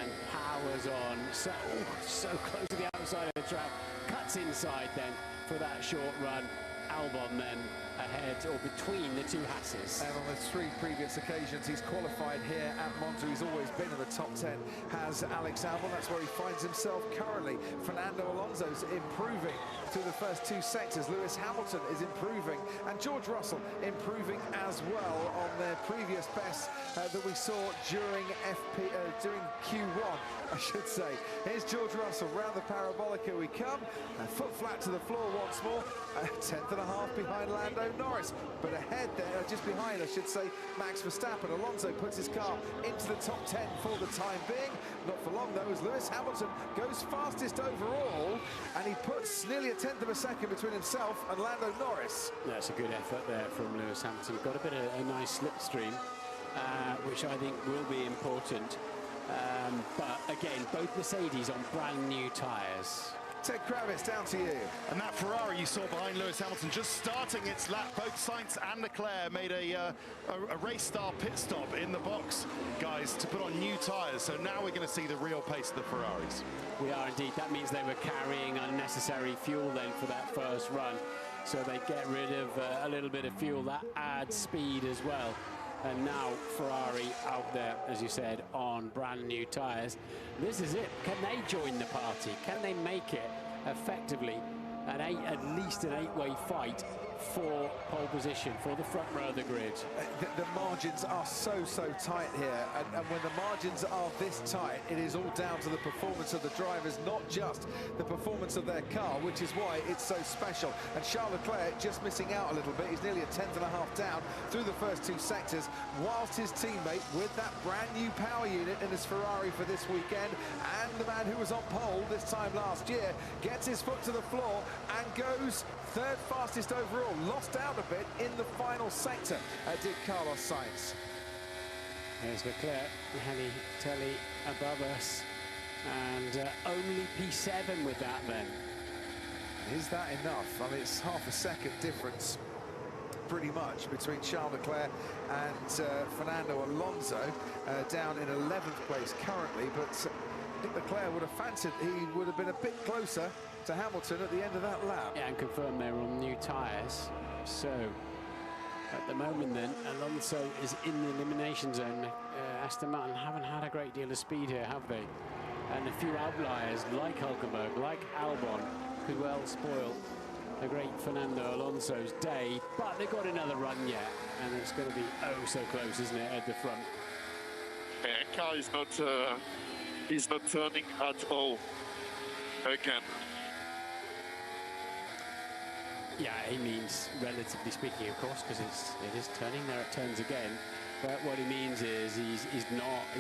and powers on. So close to the outside of the track, cuts inside then for that short run. Albon then ahead, or between the 2 Hasses. And on the 3 previous occasions he's qualified here at Monza, he's always been in the top 10, has Alex Albon. That's where he finds himself currently. Fernando Alonso's improving through the first 2 sectors. Lewis Hamilton is improving, and George Russell improving as well on their previous best that we saw during Q1, I should say. Here's George Russell, round the parabolica we come, foot flat to the floor once more, 1/10 and a half behind Lando Norris, but ahead there, just behind I should say, Max Verstappen. Alonso puts his car into the top 10 for the time being. Not for long though, as Lewis Hamilton goes fastest overall, and he puts nearly 1/10 of a second between himself and Lando Norris. That's a good effort there from Lewis Hamilton. Got a bit of a nice slipstream, which I think will be important. But again, both Mercedes on brand new tyres. Ted Kravitz, down to you. And that Ferrari you saw behind Lewis Hamilton just starting its lap. Both Sainz and Leclerc made a race-style pit stop in the box, guys, to put on new tyres. So now we're going to see the real pace of the Ferraris. We are indeed. That means they were carrying unnecessary fuel then for that first run. So they get rid of a little bit of fuel. That adds speed as well. And now Ferrari out there, as you said, on brand new tyres. This is it. Can they join the party? Can they make it effectively at least an 8-way fight for pole position, for the front row of the grid? The margins are so tight here, and when the margins are this tight, it is all down to the performance of the drivers, not just the performance of their car, which is why it's so special. And Charles Leclerc just missing out a little bit. He's nearly a tenth and a half down through the first two sectors, whilst his teammate with that brand new power unit in his Ferrari for this weekend, and the man who was on pole this time last year, gets his foot to the floor and goes third fastest overall. Lost out a bit in the final sector, did Carlos Sainz. There's Leclerc, Heli Telly above us, and only P7 with that then. Is that enough? I mean, it's half a second difference, pretty much, between Charles Leclerc and Fernando Alonso, down in 11th place currently, but I think Leclerc would have fancied he would have been a bit closer to Hamilton at the end of that lap. Yeah, and confirmed they were on new tyres. So, at the moment then, Alonso is in the elimination zone. Aston Martin haven't had a great deal of speed here, have they? And a few outliers, like Hulkenberg, like Albon, could well spoil the great Fernando Alonso's day. But they've got another run yet, and it's going to be oh so close, isn't it, at the front? The car is not turning at all again. Yeah, he means, relatively speaking, of course, because it is turning. There it turns again. But what he means is he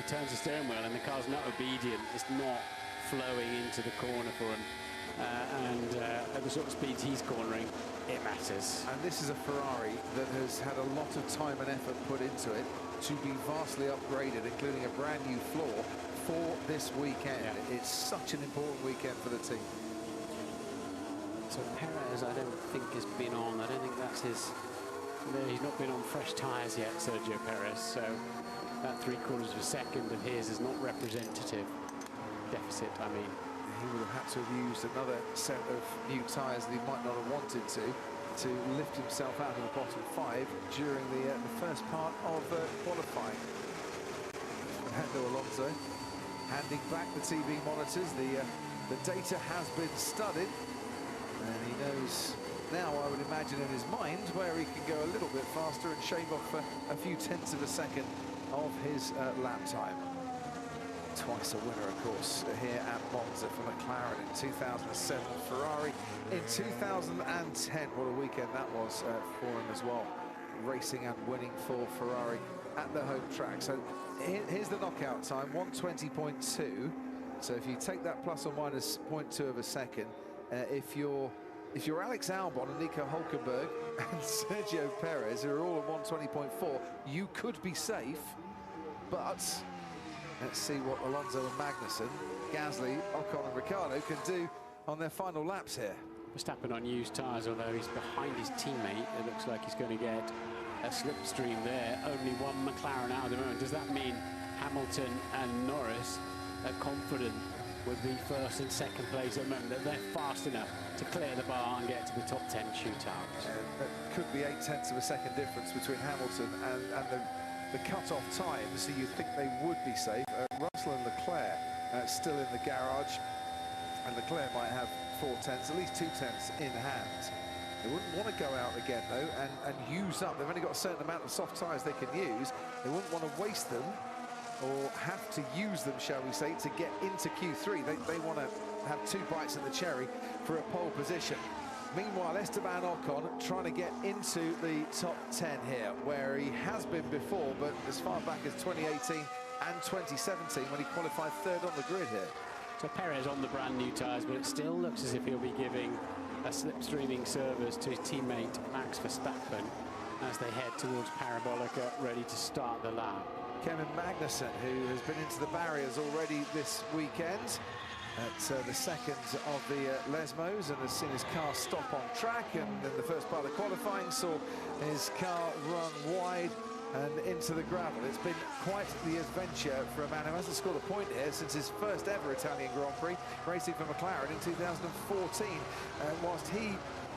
turns the steering wheel and the car's not obedient. It's not flowing into the corner for him. At the sort of speeds he's cornering, it matters. And this is a Ferrari that has had a lot of time and effort put into it to be vastly upgraded, including a brand new floor for this weekend. Yeah. It's such an important weekend for the team. So Perez, I don't think has been on. I don't think that's his. He's not been on fresh tyres yet, Sergio Perez. So that 3/4 of a second of his is not representative. Deficit, I mean. He would have had to have used another set of new tyres that he might not have wanted to lift himself out of the bottom 5 during the first part of qualifying. Fernando Alonso handing back the TV monitors. The data has been studied. And he knows now, I would imagine, in his mind, where he can go a little bit faster and shave off a few tenths of a second of his lap time. Twice a winner, of course, here at Monza for McLaren in 2007, Ferrari in 2010. What a weekend that was for him as well. Racing and winning for Ferrari at the home track. So here's the knockout time, 1:20.2. So if you take that plus or minus 0.2 of a second, if you're Alex Albon and Nico Hulkenberg and Sergio Perez, who are all at 1:20.4, you could be safe. But let's see what Alonso and Magnussen, Gasly, Ocon and Ricciardo can do on their final laps here. Verstappen on used tyres, although he's behind his teammate. It looks like he's going to get a slipstream there. Only one McLaren out at the moment. Does that mean Hamilton and Norris are confident with the first and second place at the moment, that they're fast enough to clear the bar and get to the top 10 shootout? That could be 0.8 of a second difference between Hamilton and the cut-off time, so you'd think they would be safe. Russell and Leclerc still in the garage, and Leclerc might have 0.4, at least 0.2 in hand. They wouldn't want to go out again, though, and use up. They've only got a certain amount of soft tyres they can use. They wouldn't want to waste them, or have to use them, shall we say, to get into Q3. They want to have 2 bites at the cherry for a pole position. Meanwhile, Esteban Ocon trying to get into the top 10 here, where he has been before, but as far back as 2018 and 2017 when he qualified 3rd on the grid here. So Perez on the brand new tyres, but it still looks as if he'll be giving a slipstreaming service to his teammate Max Verstappen as they head towards Parabolica, ready to start the lap. Kevin Magnussen, who has been into the barriers already this weekend, at the second of the Lesmos, and has seen his car stop on track, and in the first part of qualifying saw his car run wide and into the gravel. It's been quite the adventure for a man who hasn't scored a point here since his first ever Italian Grand Prix, racing for McLaren in 2014. Whilst he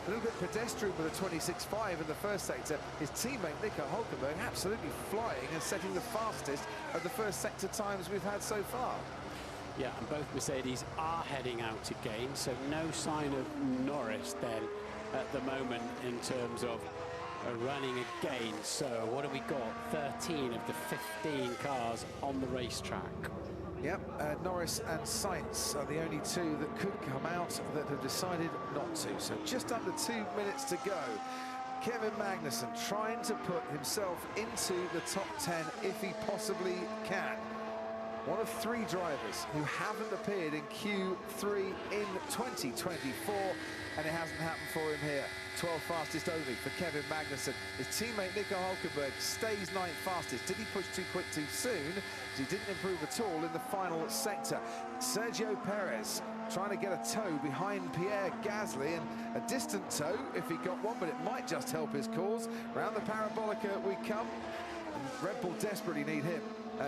a little bit pedestrian with a 26.5 in the first sector, his teammate Nico Hülkenberg absolutely flying and setting the fastest of the first sector times we've had so far. Yeah, and both Mercedes are heading out again, so no sign of Norris then at the moment in terms of running again. So what have we got? 13 of the 15 cars on the racetrack. Yep, Norris and Sainz are the only two that could come out that have decided not to. So just under 2 minutes to go. Kevin Magnussen trying to put himself into the top 10 if he possibly can. One of 3 drivers who haven't appeared in Q3 in 2024, and it hasn't happened for him here. 12 fastest only for Kevin Magnussen. His teammate Nico Hülkenberg stays 9th fastest. Did he push too quick too soon? He didn't improve at all in the final sector. Sergio Perez trying to get a toe behind Pierre Gasly, and a distant toe if he got one, but it might just help his cause. Round the Parabolica we come. Red Bull desperately need him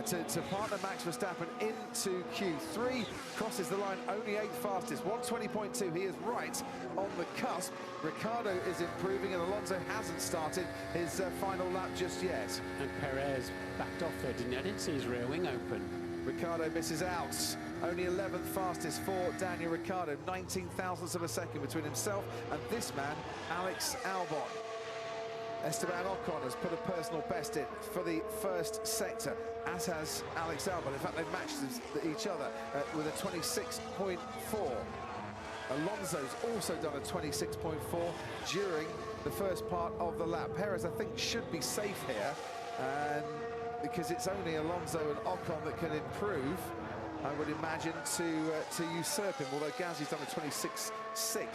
to partner Max Verstappen into Q3. Crosses the line, only 8th fastest, 1:20.2. He is right on the cusp. Ricciardo is improving, and Alonso hasn't started his final lap just yet. And Perez backed off there, didn't he? I didn't see his rear wing open. Ricciardo misses out. Only 11th fastest for Daniel Ricciardo. 19 thousandths of a second between himself and this man, Alex Albon. Esteban Ocon has put a personal best in for the first sector, as has Alex Albon. In fact, they've matched each other with a 26.4. Alonso's also done a 26.4 during the first part of the lap. Perez, I think, should be safe here, and because it's only Alonso and Ocon that can improve, I would imagine, to usurp him, although Gasly's done a 26.6,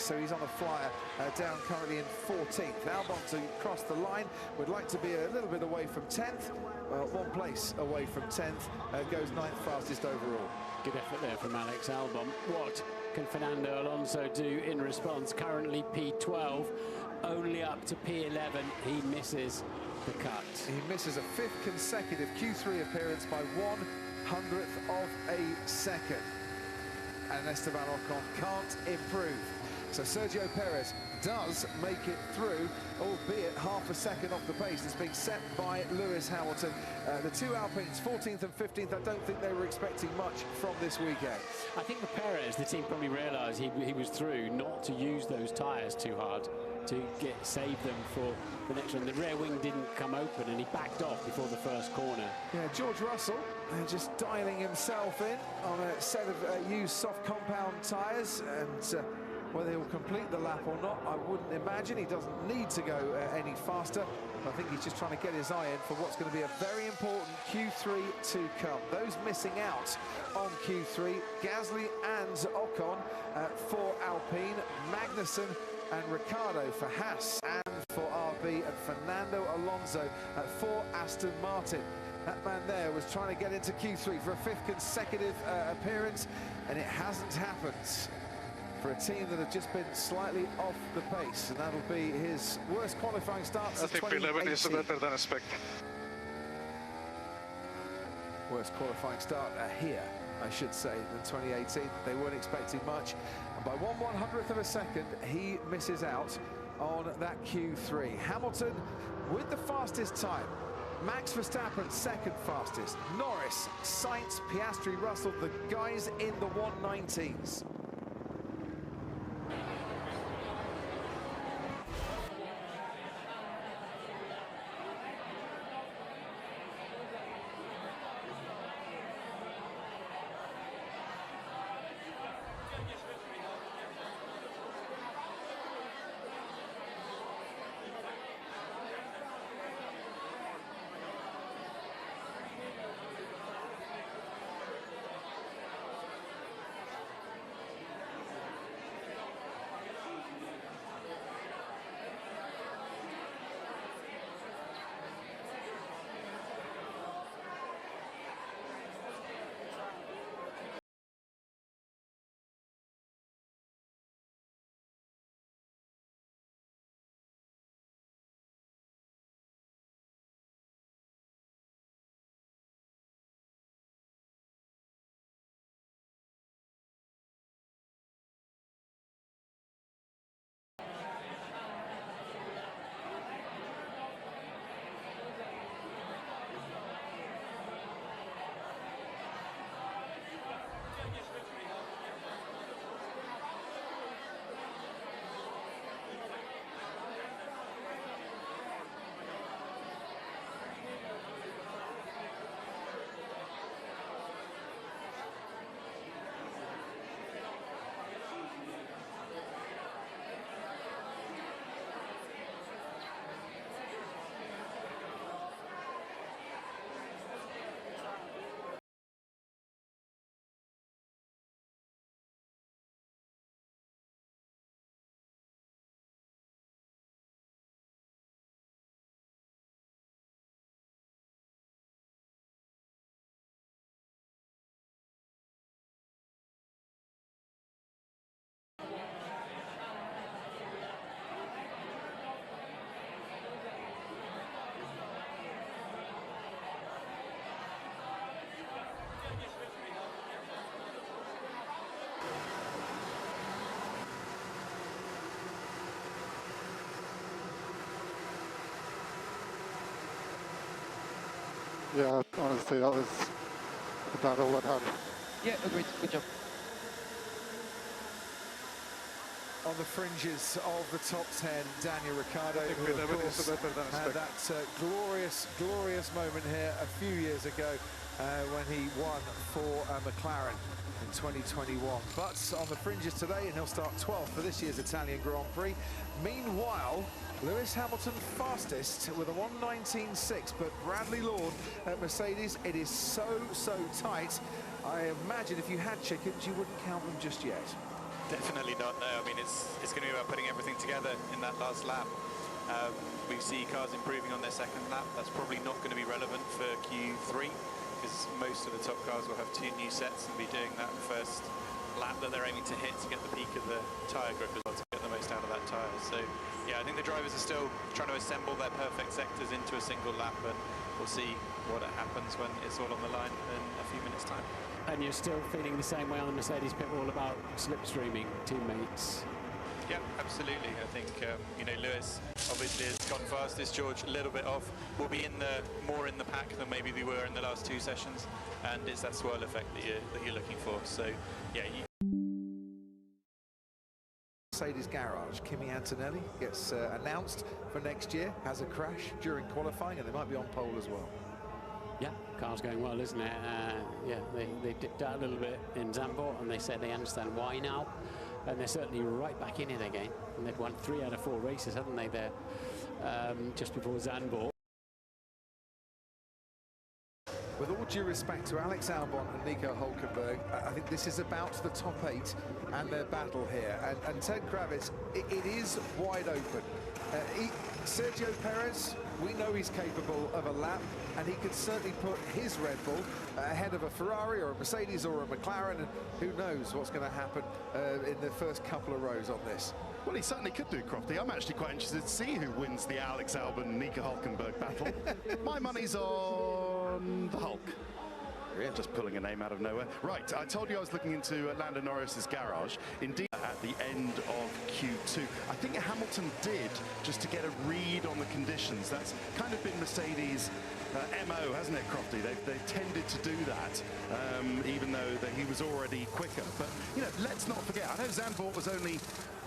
so he's on a flyer down currently in 14th. Albon to cross the line, would like to be a little bit away from 10th, well, 1 place away from 10th, goes 9th fastest overall. Good effort there from Alex Albon. What can Fernando Alonso do in response? Currently P12, only up to P11, he misses the cut. He misses a 5th consecutive Q3 appearance by 1/100th of a second. And Esteban Ocon can't improve. So Sergio Perez does make it through, albeit half a second off the pace. It's being set by Lewis Hamilton. The 2 Alpines, 14th and 15th, I don't think they were expecting much from this weekend. I think with Perez, the team probably realised he was through not to use those tyres too hard to save them for the next one. The rear wing didn't come open, and he backed off before the first corner. Yeah, George Russell just dialing himself in on a set of used soft compound tyres, and whether he'll complete the lap or not, I wouldn't imagine. He doesn't need to go any faster. I think he's just trying to get his eye in for what's going to be a very important Q3 to come. Those missing out on Q3, Gasly and Ocon for Alpine, Magnussen and Ricciardo for Haas and for RB, and Fernando Alonso for Aston Martin. That man there was trying to get into Q3 for a 5th consecutive appearance, and it hasn't happened for a team that have just been slightly off the pace, and that'll be his worst qualifying start since 2018. I think P11 is better than expected. Worst qualifying start here, I should say, than 2018. They weren't expecting much, and by 1/100th of a second, he misses out on that Q3. Hamilton with the fastest time. Max Verstappen 2nd fastest. Norris, Sainz, Piastri, Russell, the guys in the 119s. Yeah, honestly, that was about all I'd had. Yeah, agreed. Good job. On the fringes of the top 10, Daniel Ricciardo, who of course had that glorious moment here a few years ago when he won for McLaren in 2021. But on the fringes today, and he'll start 12th for this year's Italian Grand Prix. Meanwhile, Lewis Hamilton fastest with a 1:19.6, but Bradley Lord at Mercedes, it is so tight. I imagine if you had chickens, you wouldn't count them just yet. Definitely not, no. I mean, it's going to be about putting everything together in that last lap. We see cars improving on their second lap. That's probably not going to be relevant for Q3 because most of the top cars will have 2 new sets and be doing that first lap that they're aiming to hit to get the peak of the tyre grip as well, to get the most out of that tyre. So, yeah, I think the drivers are still trying to assemble their perfect sectors into a single lap, and we'll see what happens when it's all on the line in a few minutes' time. And you're still feeling the same way on the Mercedes pit wall about slipstreaming teammates? Yeah, absolutely. I think you know, Lewis obviously has gone fastest. George a little bit off. We'll be more in the pack than maybe we were in the last 2 sessions, and it's that swirl effect that you're looking for. So yeah. Mercedes garage, Kimi Antonelli gets announced for next year, has a crash during qualifying, and they might be on pole as well. Yeah, car's going well, isn't it? Yeah, they dipped out a little bit in Zandvoort, and they said they understand why now. And they're certainly right back in it again. And they've won 3 out of 4 races, haven't they, there just before Zandvoort. With all due respect to Alex Albon and Nico Hülkenberg, I think this is about the top 8 and their battle here. And Ted Kravitz, it is wide open. Sergio Perez, we know he's capable of a lap, and he could certainly put his Red Bull ahead of a Ferrari or a Mercedes or a McLaren, and who knows what's going to happen in the first couple of rows on this. Well, he certainly could do, Crofty. I'm actually quite interested to see who wins the Alex Albon-Nico Hülkenberg battle. My money's on the Hulk. Yeah, just pulling a name out of nowhere. Right, I told you I was looking into Lando Norris's garage. Indeed, at the end of Q2. I think Hamilton did, just to get a read on the conditions. That's kind of been Mercedes' MO, hasn't it, Crofty? They've tended to do that, even though he was already quicker. But, you know, let's not forget, I know Zandvoort was only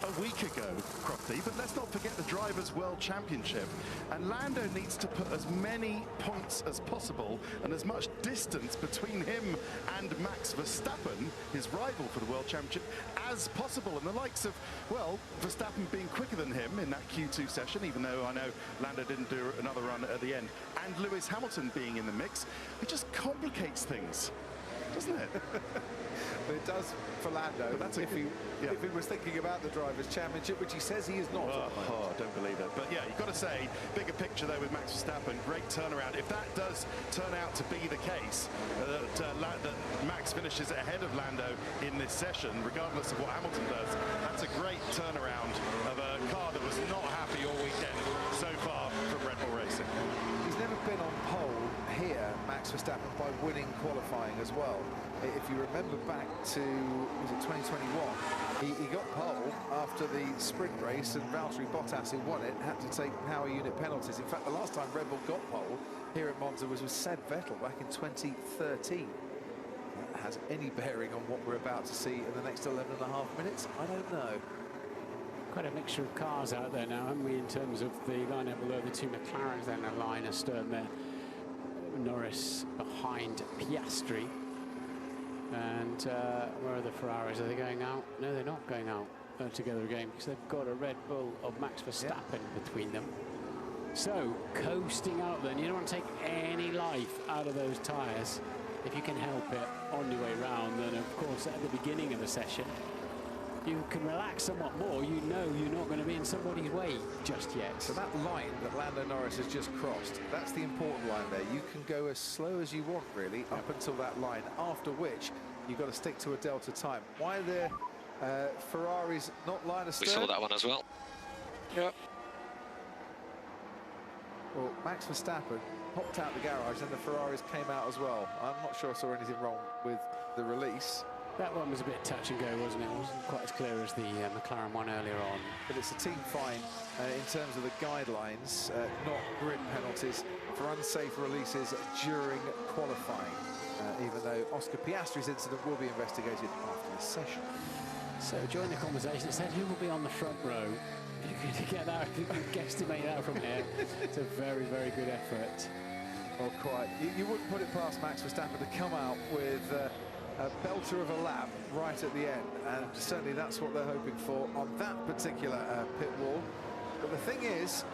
a week ago, Crofty, but let's not forget the Drivers' World Championship. And Lando needs to put as many points as possible and as much distance between him and Max Verstappen, his rival for the World Championship, as possible. And the likes of, well, Verstappen being quicker than him in that Q2 session, even though I know Lando didn't do another run at the end, and Lewis Hamilton being in the mix, it just complicates things, doesn't it? But it does for Lando. But that's if he was thinking about the Drivers' Championship, which he says he is not. Oh, I don't believe it. But yeah, you've got to say, bigger picture though with Max Verstappen, great turnaround. If that does turn out to be the case, that Max finishes ahead of Lando in this session, regardless of what Hamilton does, that's a great turnaround of a car that was not happy all weekend so far from Red Bull Racing. He's never been on pole here, Max Verstappen, by winning qualifying as well. If you remember back to, was it 2021, he got pole after the sprint race, and Valtteri Bottas, who won it, had to take power unit penalties. In fact, the last time Red Bull got pole here at Monza was with Seb Vettel back in 2013. That has any bearing on what we're about to see in the next 11.5 minutes? I don't know. Quite a mixture of cars out there now, haven't we, in terms of the lineup, although the 2 McLarens then align astern there. Norris behind Piastri. And where are the Ferraris? Are they going out? No, they're not going out together again, because they've got a Red Bull of Max Verstappen between them. So, coasting out then. You don't want to take any life out of those tyres if you can help it on your way round. Then, of course, at the beginning of the session, you can relax somewhat more. You know you're not going to be in somebody's way just yet. So that line that Lando Norris has just crossed, that's the important line there. You can go as slow as you want, really, up until that line, after which you've got to stick to a delta time. Why are the Ferraris not line astern? We saw that one as well. Yep. Well, Max Verstappen popped out the garage and the Ferraris came out as well. I'm not sure I saw anything wrong with the release. That one was a bit touch and go, wasn't it? It wasn't quite as clear as the McLaren one earlier on. But it's a team fine in terms of the guidelines, not grid penalties for unsafe releases during qualifying, even though Oscar Piastri's incident will be investigated after the session. So during the conversation, it said who will be on the front row. If you could get that, if you could guesstimate that from here, it's a very, very good effort. Well, quite. You wouldn't put it past Max Verstappen to come out with a belter of a lap right at the end, and certainly that's what they're hoping for on that particular pit wall. But the thing is,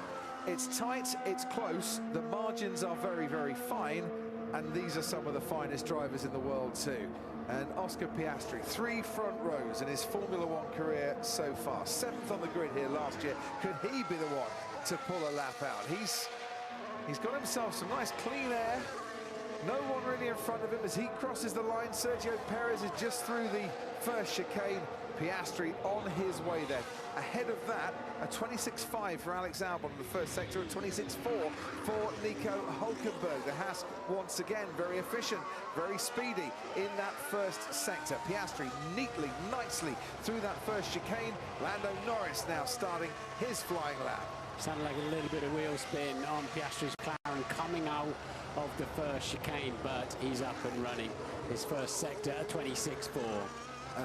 it's tight, it's close, the margins are very, very fine, and these are some of the finest drivers in the world too. And Oscar Piastri, 3 front rows in his Formula One career so far. 7th on the grid here last year. Could he be the one to pull a lap out? He's got himself some nice clean air. No one really in front of him as he crosses the line. Sergio Perez is just through the first chicane. Piastri on his way then. Ahead of that, a 26.5 for Alex Albon in the first sector, a 26.4 for Nico Hülkenberg. The Haas, once again, very efficient, very speedy in that first sector. Piastri neatly, nicely through that first chicane. Lando Norris now starting his flying lap. Sounded like a little bit of wheel spin on Piastri's McLaren coming out of the first chicane, but he's up and running. His first sector, a 26.4.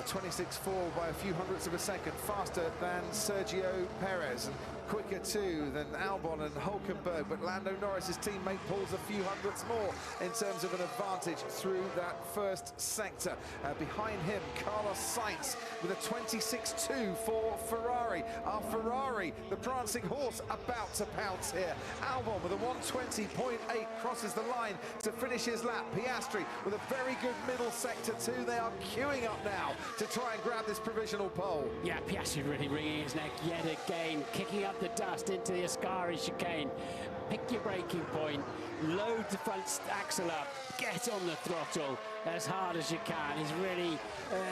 26.4 by a few hundredths of a second, faster than Sergio Perez, and quicker too than Albon and Hülkenberg, but Lando Norris's teammate pulls a few hundredths more in terms of an advantage through that first sector. Behind him, Carlos Sainz with a 26.2 for Ferrari. Our Ferrari, the prancing horse, about to pounce here. Albon with a 120.8 crosses the line to finish his lap. Piastri with a very good middle sector too. They are queuing up now to try and grab this provisional pole. Yeah, Piastri really wringing his neck yet again, kicking up the dust into the Ascari chicane. Pick your braking point, load the front axle up, get on the throttle as hard as you can. He's really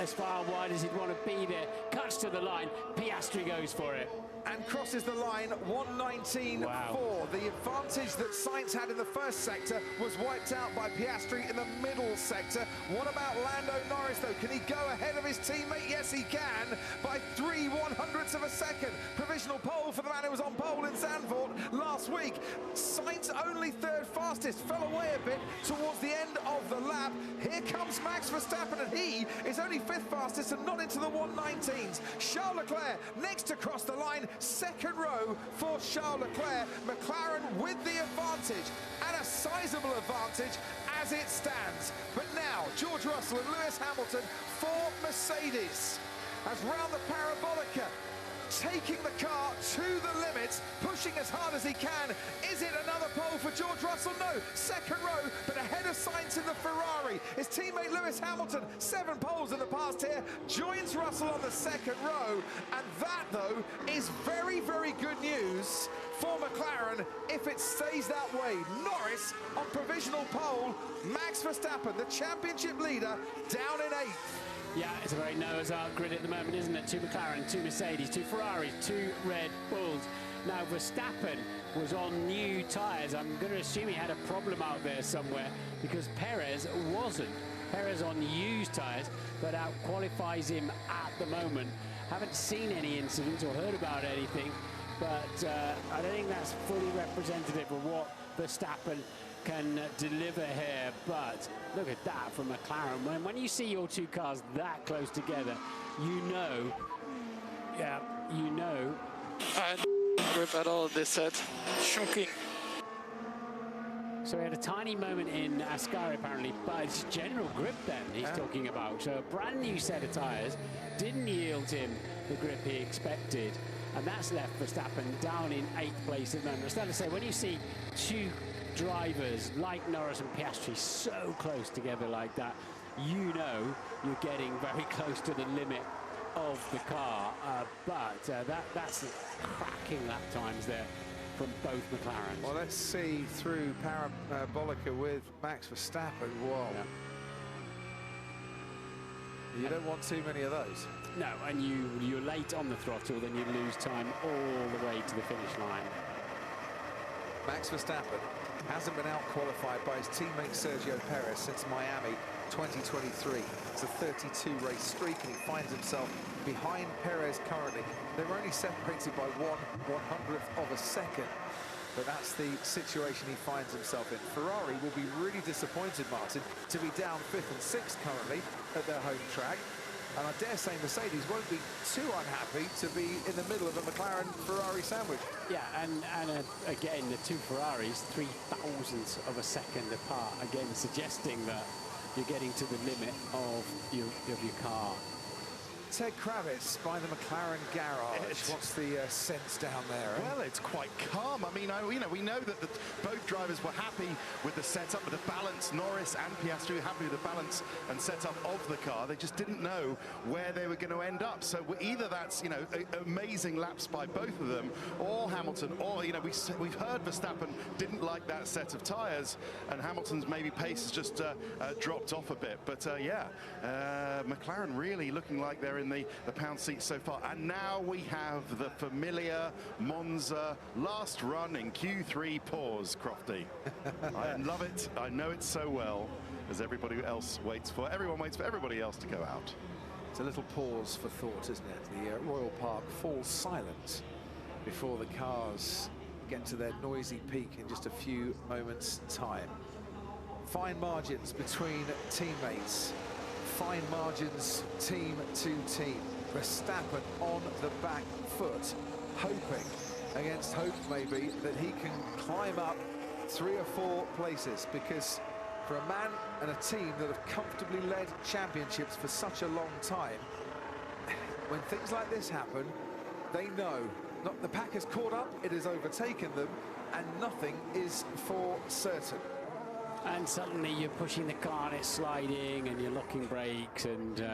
as far wide as he'd want to be there. Cuts to the line, Piastri goes for it. And crosses the line, 119.4. Wow. The advantage that Sainz had in the first sector was wiped out by Piastri in the middle sector. What about Lando Norris, though? Can he go ahead of his teammate? Yes, he can, by 3/100ths of a second. Provisional pole for the man who was on pole in Zandvoort last week. Sainz only 3rd fastest, fell away a bit towards the end of the lap. Here comes Max Verstappen, and he is only 5th fastest and not into the 119s. Charles Leclerc next to cross the line. 2nd row for Charles Leclerc. McLaren with the advantage, and a sizable advantage as it stands. But now George Russell and Lewis Hamilton for Mercedes, as round the parabolica, taking the car to the limits, pushing as hard as he can. Is it another pole for George Russell? No, 2nd row, but ahead of Sainz in the Ferrari. His teammate Lewis Hamilton, 7 poles in the past here, joins Russell on the 2nd row. And that, though, is very, very good news for McLaren if it stays that way. Norris on provisional pole, Max Verstappen, the championship leader, down in 8th. Yeah, it's a very Noah's Ark grid at the moment, isn't it? 2 McLaren, 2 Mercedes, 2 Ferraris, 2 Red Bulls. Now, Verstappen was on new tyres. I'm going to assume he had a problem out there somewhere, because Perez wasn't. Perez on used tyres, but out-qualifies him at the moment. Haven't seen any incidents or heard about anything, but I don't think that's fully representative of what Verstappen can deliver here. But look at that from McLaren. When you see your 2 cars that close together, you know, And grip at all this set. Shocking. So he had a tiny moment in Ascari apparently, but it's general grip then he's talking about. So a brand new set of tyres didn't yield him the grip he expected, and that's left Verstappen down in 8th place at the moment. It's to say, when you see 2 drivers like Norris and Piastri so close together like that, you know you're getting very close to the limit of the car. That's cracking lap times there from both McLarens. Well, let's see through parabolica with Max Verstappen. Whoa. Yeah. You don't want too many of those. No, and you're late on the throttle, then you lose time all the way to the finish line. Max Verstappen hasn't been out-qualified by his teammate Sergio Perez since Miami 2023. It's a 32-race streak, and he finds himself behind Perez currently. They're only separated by 1/100th of a second, but that's the situation he finds himself in. Ferrari will be really disappointed, Martin, to be down 5th and 6th currently at their home track. And I dare say Mercedes won't be too unhappy to be in the middle of a McLaren-Ferrari sandwich. Yeah, and again, the two Ferraris, 0.003 of a second apart, again, suggesting that you're getting to the limit of your car. Ted Kravitz by the McLaren garage. What's the sense down there? Eh? Well, it's quite calm. I mean, we know that both drivers were happy with the setup, with the balance. Norris and Piastri were happy with the balance and setup of the car. They just didn't know where they were going to end up. So either that's, amazing laps by both of them, or Hamilton, or, we've heard Verstappen didn't like that set of tyres, and Hamilton's maybe pace has just dropped off a bit. But McLaren really looking like they're in the pound seat so far. And now we have the familiar Monza last run in Q3 pause, Crofty. I love it. I know it so well, as everyone waits for everybody else to go out. It's a little pause for thought, isn't it? The Royal Park falls silent before the cars get to their noisy peak in just a few moments' time. Fine margins between teammates. Fine margins team to team. Verstappen on the back foot, hoping against hope maybe that he can climb up 3 or 4 places, because for a man and a team that have comfortably led championships for such a long time, when things like this happen, they know the pack has caught up, it has overtaken them, and nothing is for certain. And suddenly you're pushing the car and it's sliding and you're locking brakes, and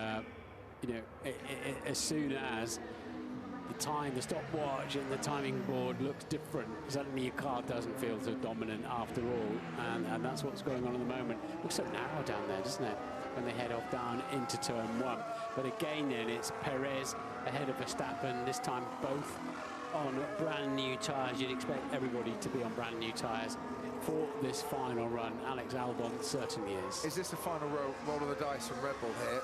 as soon as the stopwatch and the timing board looks different, suddenly your car doesn't feel so dominant after all, and that's what's going on at the moment. It looks so narrow down there, doesn't it, when they head off down into turn 1. But again then, it's Perez ahead of Verstappen, this time both on brand new tyres. You'd expect everybody to be on brand new tyres for this final run. Alex Albon certainly is. Is this the final roll of the dice from Red Bull here?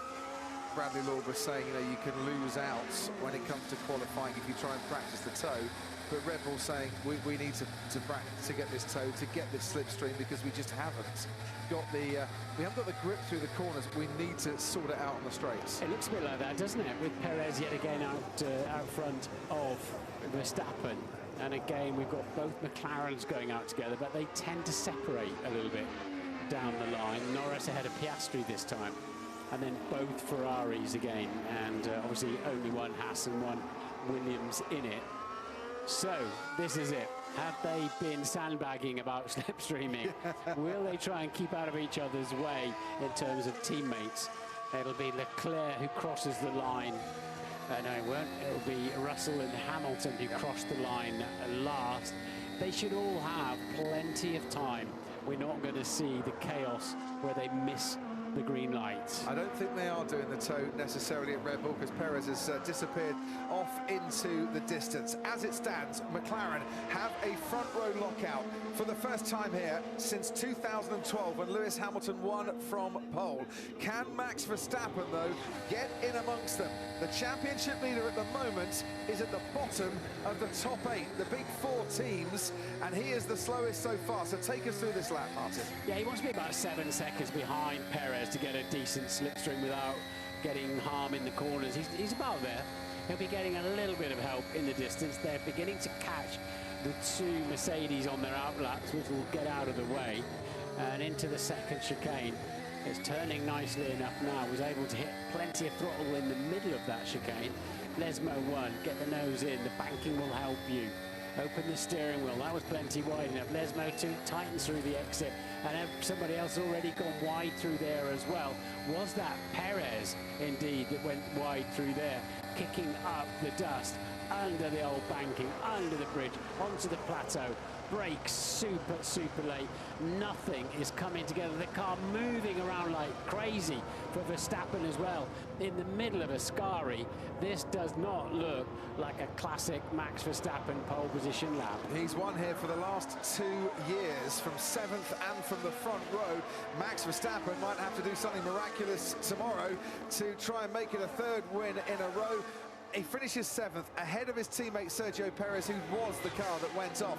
Bradley Lord was saying, you can lose out when it comes to qualifying if you try and practice the toe. But Red Bull saying we need to practice to get this toe, to get this slipstream, because we just haven't got we haven't got the grip through the corners. We need to sort it out on the straights. It looks a bit like that, doesn't it? With Perez yet again out front of Verstappen. And again, we've got both McLarens going out together, but they tend to separate a little bit down the line. Norris ahead of Piastri this time, and then both Ferraris again, and obviously only one Haas and one Williams in it. So this is it. Have they been sandbagging about slipstreaming? Will they try and keep out of each other's way in terms of teammates? It'll be Leclerc who crosses the line. No, it won't. It'll be Russell and Hamilton who cross the line last. They should all have plenty of time. We're not going to see the chaos where they miss the green lights. I don't think they are doing the toe necessarily at Red Bull, because Perez has disappeared off into the distance. As it stands, McLaren have a front row lockout for the first time here since 2012, when Lewis Hamilton won from pole. Can Max Verstappen, though, get in amongst them? The championship leader at the moment is at the bottom of the top 8, the big 4 teams, and he is the slowest so far. So take us through this lap, Martin. Yeah, he wants to be about 7 seconds behind Perez to get a decent slipstream without getting harm in the corners. He's about there. He'll be getting a little bit of help in the distance. They're beginning to catch the 2 Mercedes on their outlaps, which will get out of the way and into the second chicane. It's turning nicely enough now. Was able to hit plenty of throttle in the middle of that chicane. Lesmo 1, get the nose in. The banking will help you. Open the steering wheel. That was plenty wide enough. Lesmo 2 tightens through the exit, and somebody else already gone wide through there as well. Was that Perez indeed that went wide through there, kicking up the dust under the old banking, under the bridge, onto the plateau. brakes super late. Nothing is coming together. The car moving around like crazy for Verstappen as well. In the middle of Ascari, this does not look like a classic Max Verstappen pole position lap. He's won here for the last 2 years, from 7th and from the front row. Max Verstappen might have to do something miraculous tomorrow to try and make it a 3rd win in a row. He finishes 7th, ahead of his teammate Sergio Perez, who was the car that went off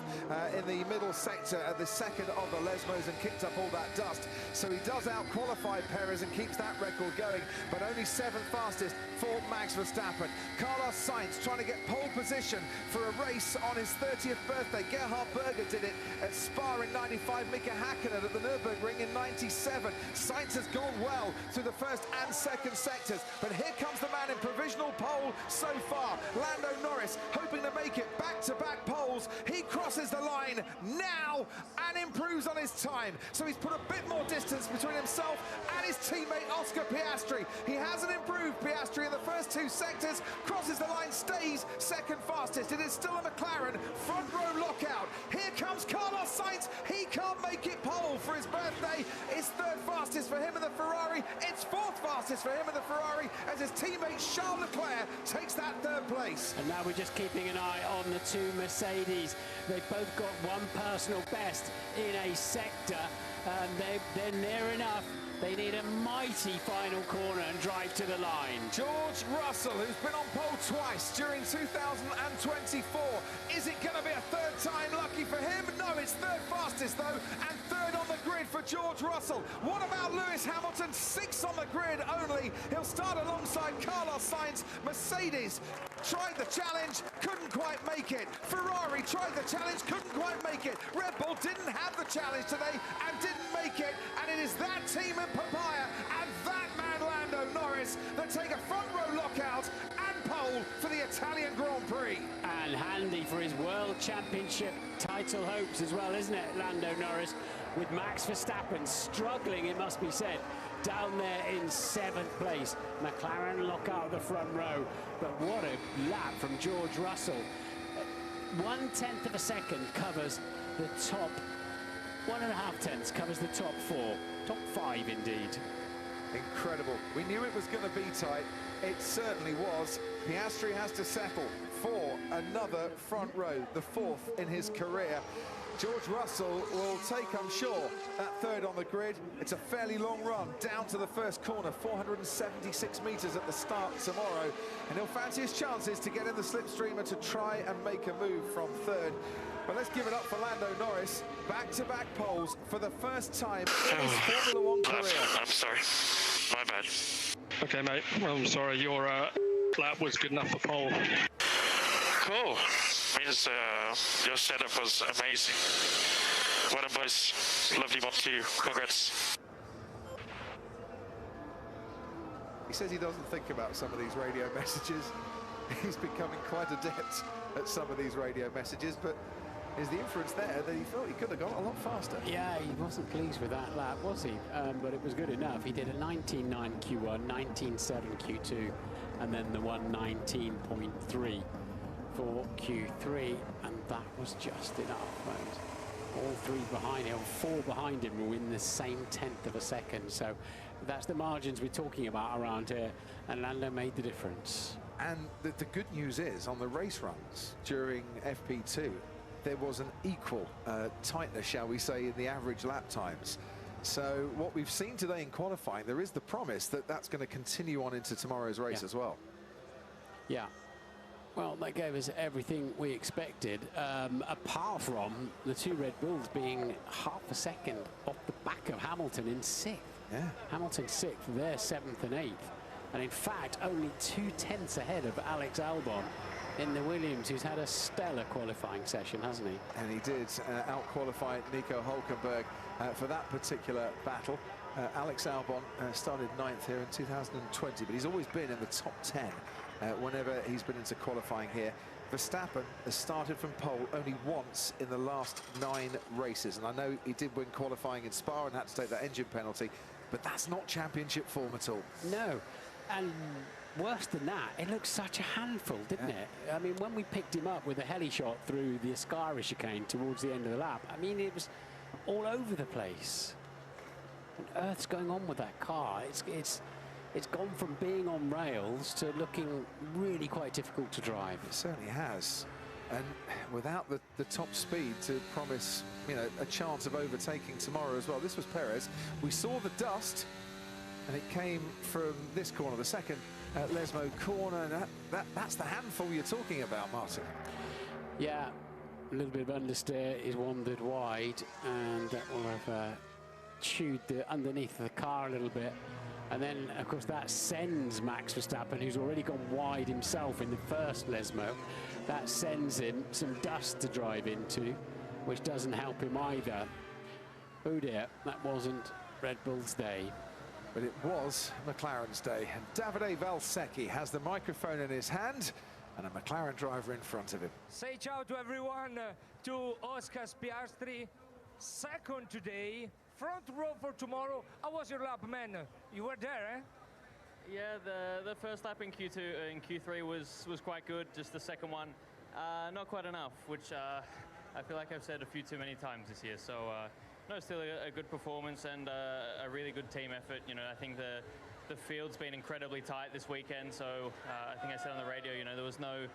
in the middle sector at the 2nd of the Lesmos and kicked up all that dust. So he does out-qualify Perez and keeps that record going, but only 7th fastest for Max Verstappen. Carlos Sainz trying to get pole position for a race on his 30th birthday. Gerhard Berger did it at Spa in 95, Mika Häkkinen at the Nürburgring in 97. Sainz has gone well through the 1st and 2nd sectors, but here comes the man in provisional pole so far, Lando Norris, hoping to make it back-to-back poles. He crosses the line now and improves on his time. So he's put a bit more distance between himself and his teammate Oscar Piastri. He hasn't improved, Piastri, in the first 2 sectors, crosses the line, stays 2nd fastest. It is still a McLaren front row lockout. Here comes Carlos Sainz. He can't make it pole for his birthday. It's 3rd fastest for him in the Ferrari. It's 4th fastest for him in the Ferrari as his teammate Charles Leclerc takes that 3rd place. And now we're just keeping an eye on the 2 Mercedes. They've both got one personal best in a sector, and they're near enough. They need a mighty final corner and drive to the line. George Russell, who's been on pole twice during 2024. Is it going to be a 3rd time lucky for him? No, it's 3rd fastest though, and 3rd on the grid for George Russell. What about Lewis Hamilton? 6th on the grid only. He'll start alongside Carlos Sainz. Mercedes tried the challenge, couldn't quite make it. Ferrari tried the challenge, couldn't quite make it. Red Bull didn't have the challenge today and didn't make it. And it is that team in papaya and that man Lando Norris that take a front row lockout and pole for the Italian Grand Prix. And handy for his World Championship title hopes as well, isn't it, Lando Norris? With Max Verstappen struggling, it must be said, down there in 7th place. McLaren lock out the front row, but what a lap from George Russell. 1/10 of a second covers the top, 1.5 tenths covers the top 4, top 5 indeed. Incredible. We knew it was going to be tight. It certainly was. Piastri has to settle for another front row, the 4th in his career. George Russell will take, I'm sure, that 3rd on the grid. It's a fairly long run down to the 1st corner, 476 metres at the start tomorrow, and he'll fancy his chances to get in the slipstreamer to try and make a move from 3rd. But let's give it up for Lando Norris. Back-to-back poles for the first time in his Formula 1 career. I'm sorry. My bad. Okay, mate. Well, I'm sorry. Your lap was good enough for pole. Cool. Means your setup was amazing. Well done, boys. Lovely one to you. Congrats. He says he doesn't think about some of these radio messages. He's becoming quite adept at some of these radio messages, but is the inference there that he thought he could have gone a lot faster? Yeah, he wasn't pleased with that lap, was he? But it was good enough. He did a 19.9 Q1, 19.7 Q2, and then the 119.3 for Q3, and that was just enough. All 3 behind him, 4 behind him, were in the same 1/10 of a second. So that's the margins we're talking about around here, and Lando made the difference. And the good news is, on the race runs during FP2, there was an equal tightness, shall we say, in the average lap times. So what we've seen today in qualifying, there is the promise that that's going to continue on into tomorrow's race as well. Yeah. Well, that gave us everything we expected, apart from the 2 Red Bulls being half a second off the back of Hamilton in 6th. Yeah. Hamilton 6th, they're 7th and 8th. And in fact, only 2 tenths ahead of Alex Albon in the Williams, who's had a stellar qualifying session, hasn't he? And he did out-qualify Nico Hülkenberg for that particular battle. Alex Albon started 9th here in 2020, but he's always been in the top 10 whenever he's been into qualifying here. Verstappen has started from pole only once in the last 9 races, and I know he did win qualifying in Spa and had to take that engine penalty, but that's not championship form at all. No, and worse than that, it looked such a handful, didn't it? I mean, when we picked him up with a heli shot through the Ascari chicane towards the end of the lap, I mean, it was all over the place. What on earth's going on with that car? It's gone from being on rails to looking really quite difficult to drive. It certainly has. And without the top speed to promise, you know, a chance of overtaking tomorrow as well. This was Perez. We saw the dust, and it came from this corner, the second Lesmo corner. And that's the handful you're talking about, Martin. Yeah, a little bit of understeer is wandered wide, and that will have chewed the underneath of the car a little bit. And then, of course, that sends Max Verstappen, who's already gone wide himself in the first Lesmo, that sends him some dust to drive into, which doesn't help him either. Oh dear, that wasn't Red Bull's day. But it was McLaren's day. And Davide Valsecchi has the microphone in his hand and a McLaren driver in front of him. Say ciao to everyone, to Oscar Piastri, second today. Front row for tomorrow. How was your lap, man? You were there, eh? Yeah, the first lap in Q2 and Q3 was quite good. Just the second one, not quite enough, which I feel like I've said a few too many times this year. So no, still a good performance and a really good team effort. You know, I think the field's been incredibly tight this weekend. So I think I said on the radio, you know, there was no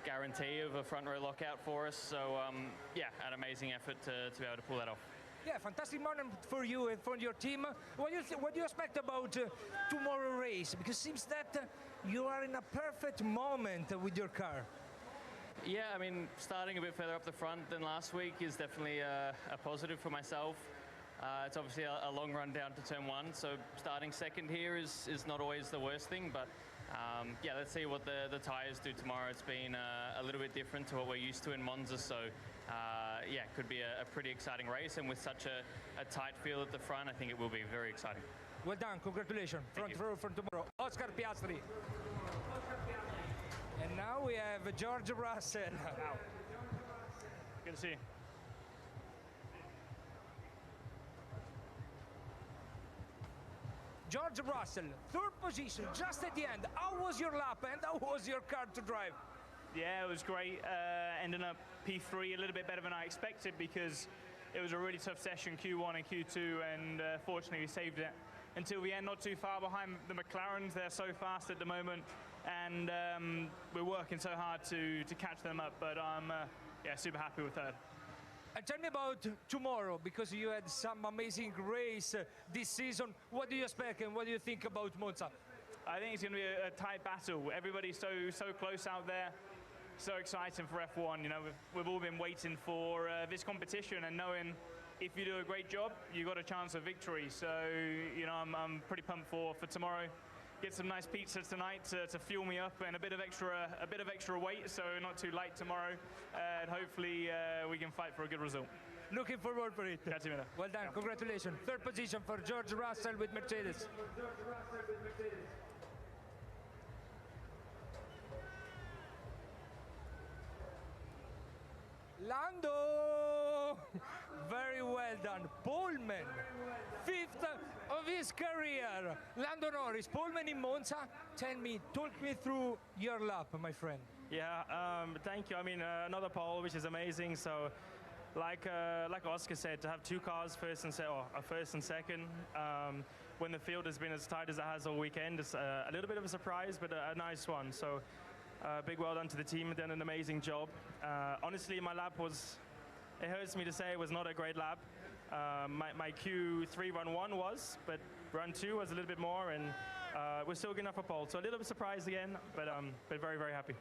guarantee of a front row lockout for us. So yeah, an amazing effort to be able to pull that off. Yeah, fantastic moment for you and for your team. What do you expect about tomorrow's race? Because it seems that you are in a perfect moment with your car. Yeah, I mean, starting a bit further up the front than last week is definitely a positive for myself. It's obviously a long run down to turn one, so starting second here is not always the worst thing, but yeah, let's see what the tyres do tomorrow. It's been a little bit different to what we're used to in Monza, so yeah, it could be a pretty exciting race, and with such a tight field at the front, I think it will be very exciting. Well done, congratulations. Front row for tomorrow, Oscar Piastri. And now we have George Russell. Wow. Good to see you. George Russell, third position, just at the end. How was your lap and how was your car to drive? Yeah, it was great. Ending up P3 a little bit better than I expected because it was a really tough session, Q1 and Q2, and fortunately we saved it until the end, not too far behind the McLarens. They're so fast at the moment, and we're working so hard to catch them up, but I'm yeah, super happy with that. And tell me about tomorrow, because you had some amazing race this season. What do you expect and what do you think about Monza? I think it's going to be a tight battle. Everybody's so close out there. So exciting for F1. You know, we've all been waiting for this competition and knowing if you do a great job, you got a chance of victory. So, you know, I'm pretty pumped for tomorrow. Get some nice pizza tonight to fuel me up, and a bit of extra weight, so not too light tomorrow. And hopefully we can fight for a good result. Looking forward for it. Well done, congratulations. Third position for George Russell with Mercedes. Lando! Very well done. Pullman, fifth of his career. Lando Norris, Pullman in Monza. Talk me through your lap, my friend. Yeah, thank you. I mean, another pole, which is amazing. So, like Oscar said, to have two cars, first and second, when the field has been as tight as it has all weekend, is a little bit of a surprise, but a nice one. So, big well done to the team. Done an amazing job. Honestly, my lap was, it hurts me to say, it was not a great lap. My Q3 run 1 was, but run 2 was a little bit more, and we're still getting off a pole. So a little bit surprised again, but very, very happy.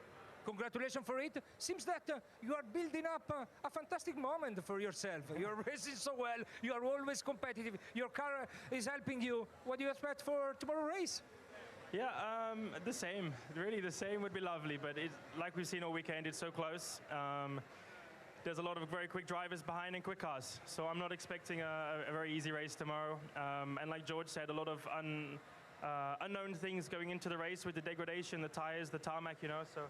Congratulations for it. Seems that you are building up a fantastic moment for yourself. You're racing so well. You are always competitive. Your car is helping you. What do you expect for tomorrow's race? Yeah, the same. Really, the same would be lovely, but like we've seen all weekend, it's so close. There's a lot of very quick drivers behind and quick cars, so I'm not expecting a very easy race tomorrow. And like George said, a lot of unknown things going into the race with the degradation, the tires, the tarmac, you know, so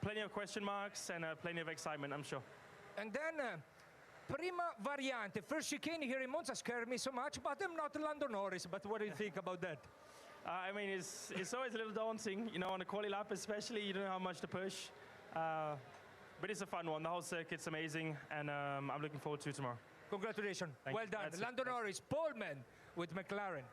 plenty of question marks and plenty of excitement, I'm sure. And then Prima Variante, first chicane here in Monza scared me so much, but I'm not Lando Norris. But what do you think about that? I mean, it's always a little daunting, you know, on a quali lap especially. You don't know how much to push. But it's a fun one. The whole circuit's amazing, and I'm looking forward to tomorrow. Congratulations. Well done. Lando Norris, pole man with McLaren.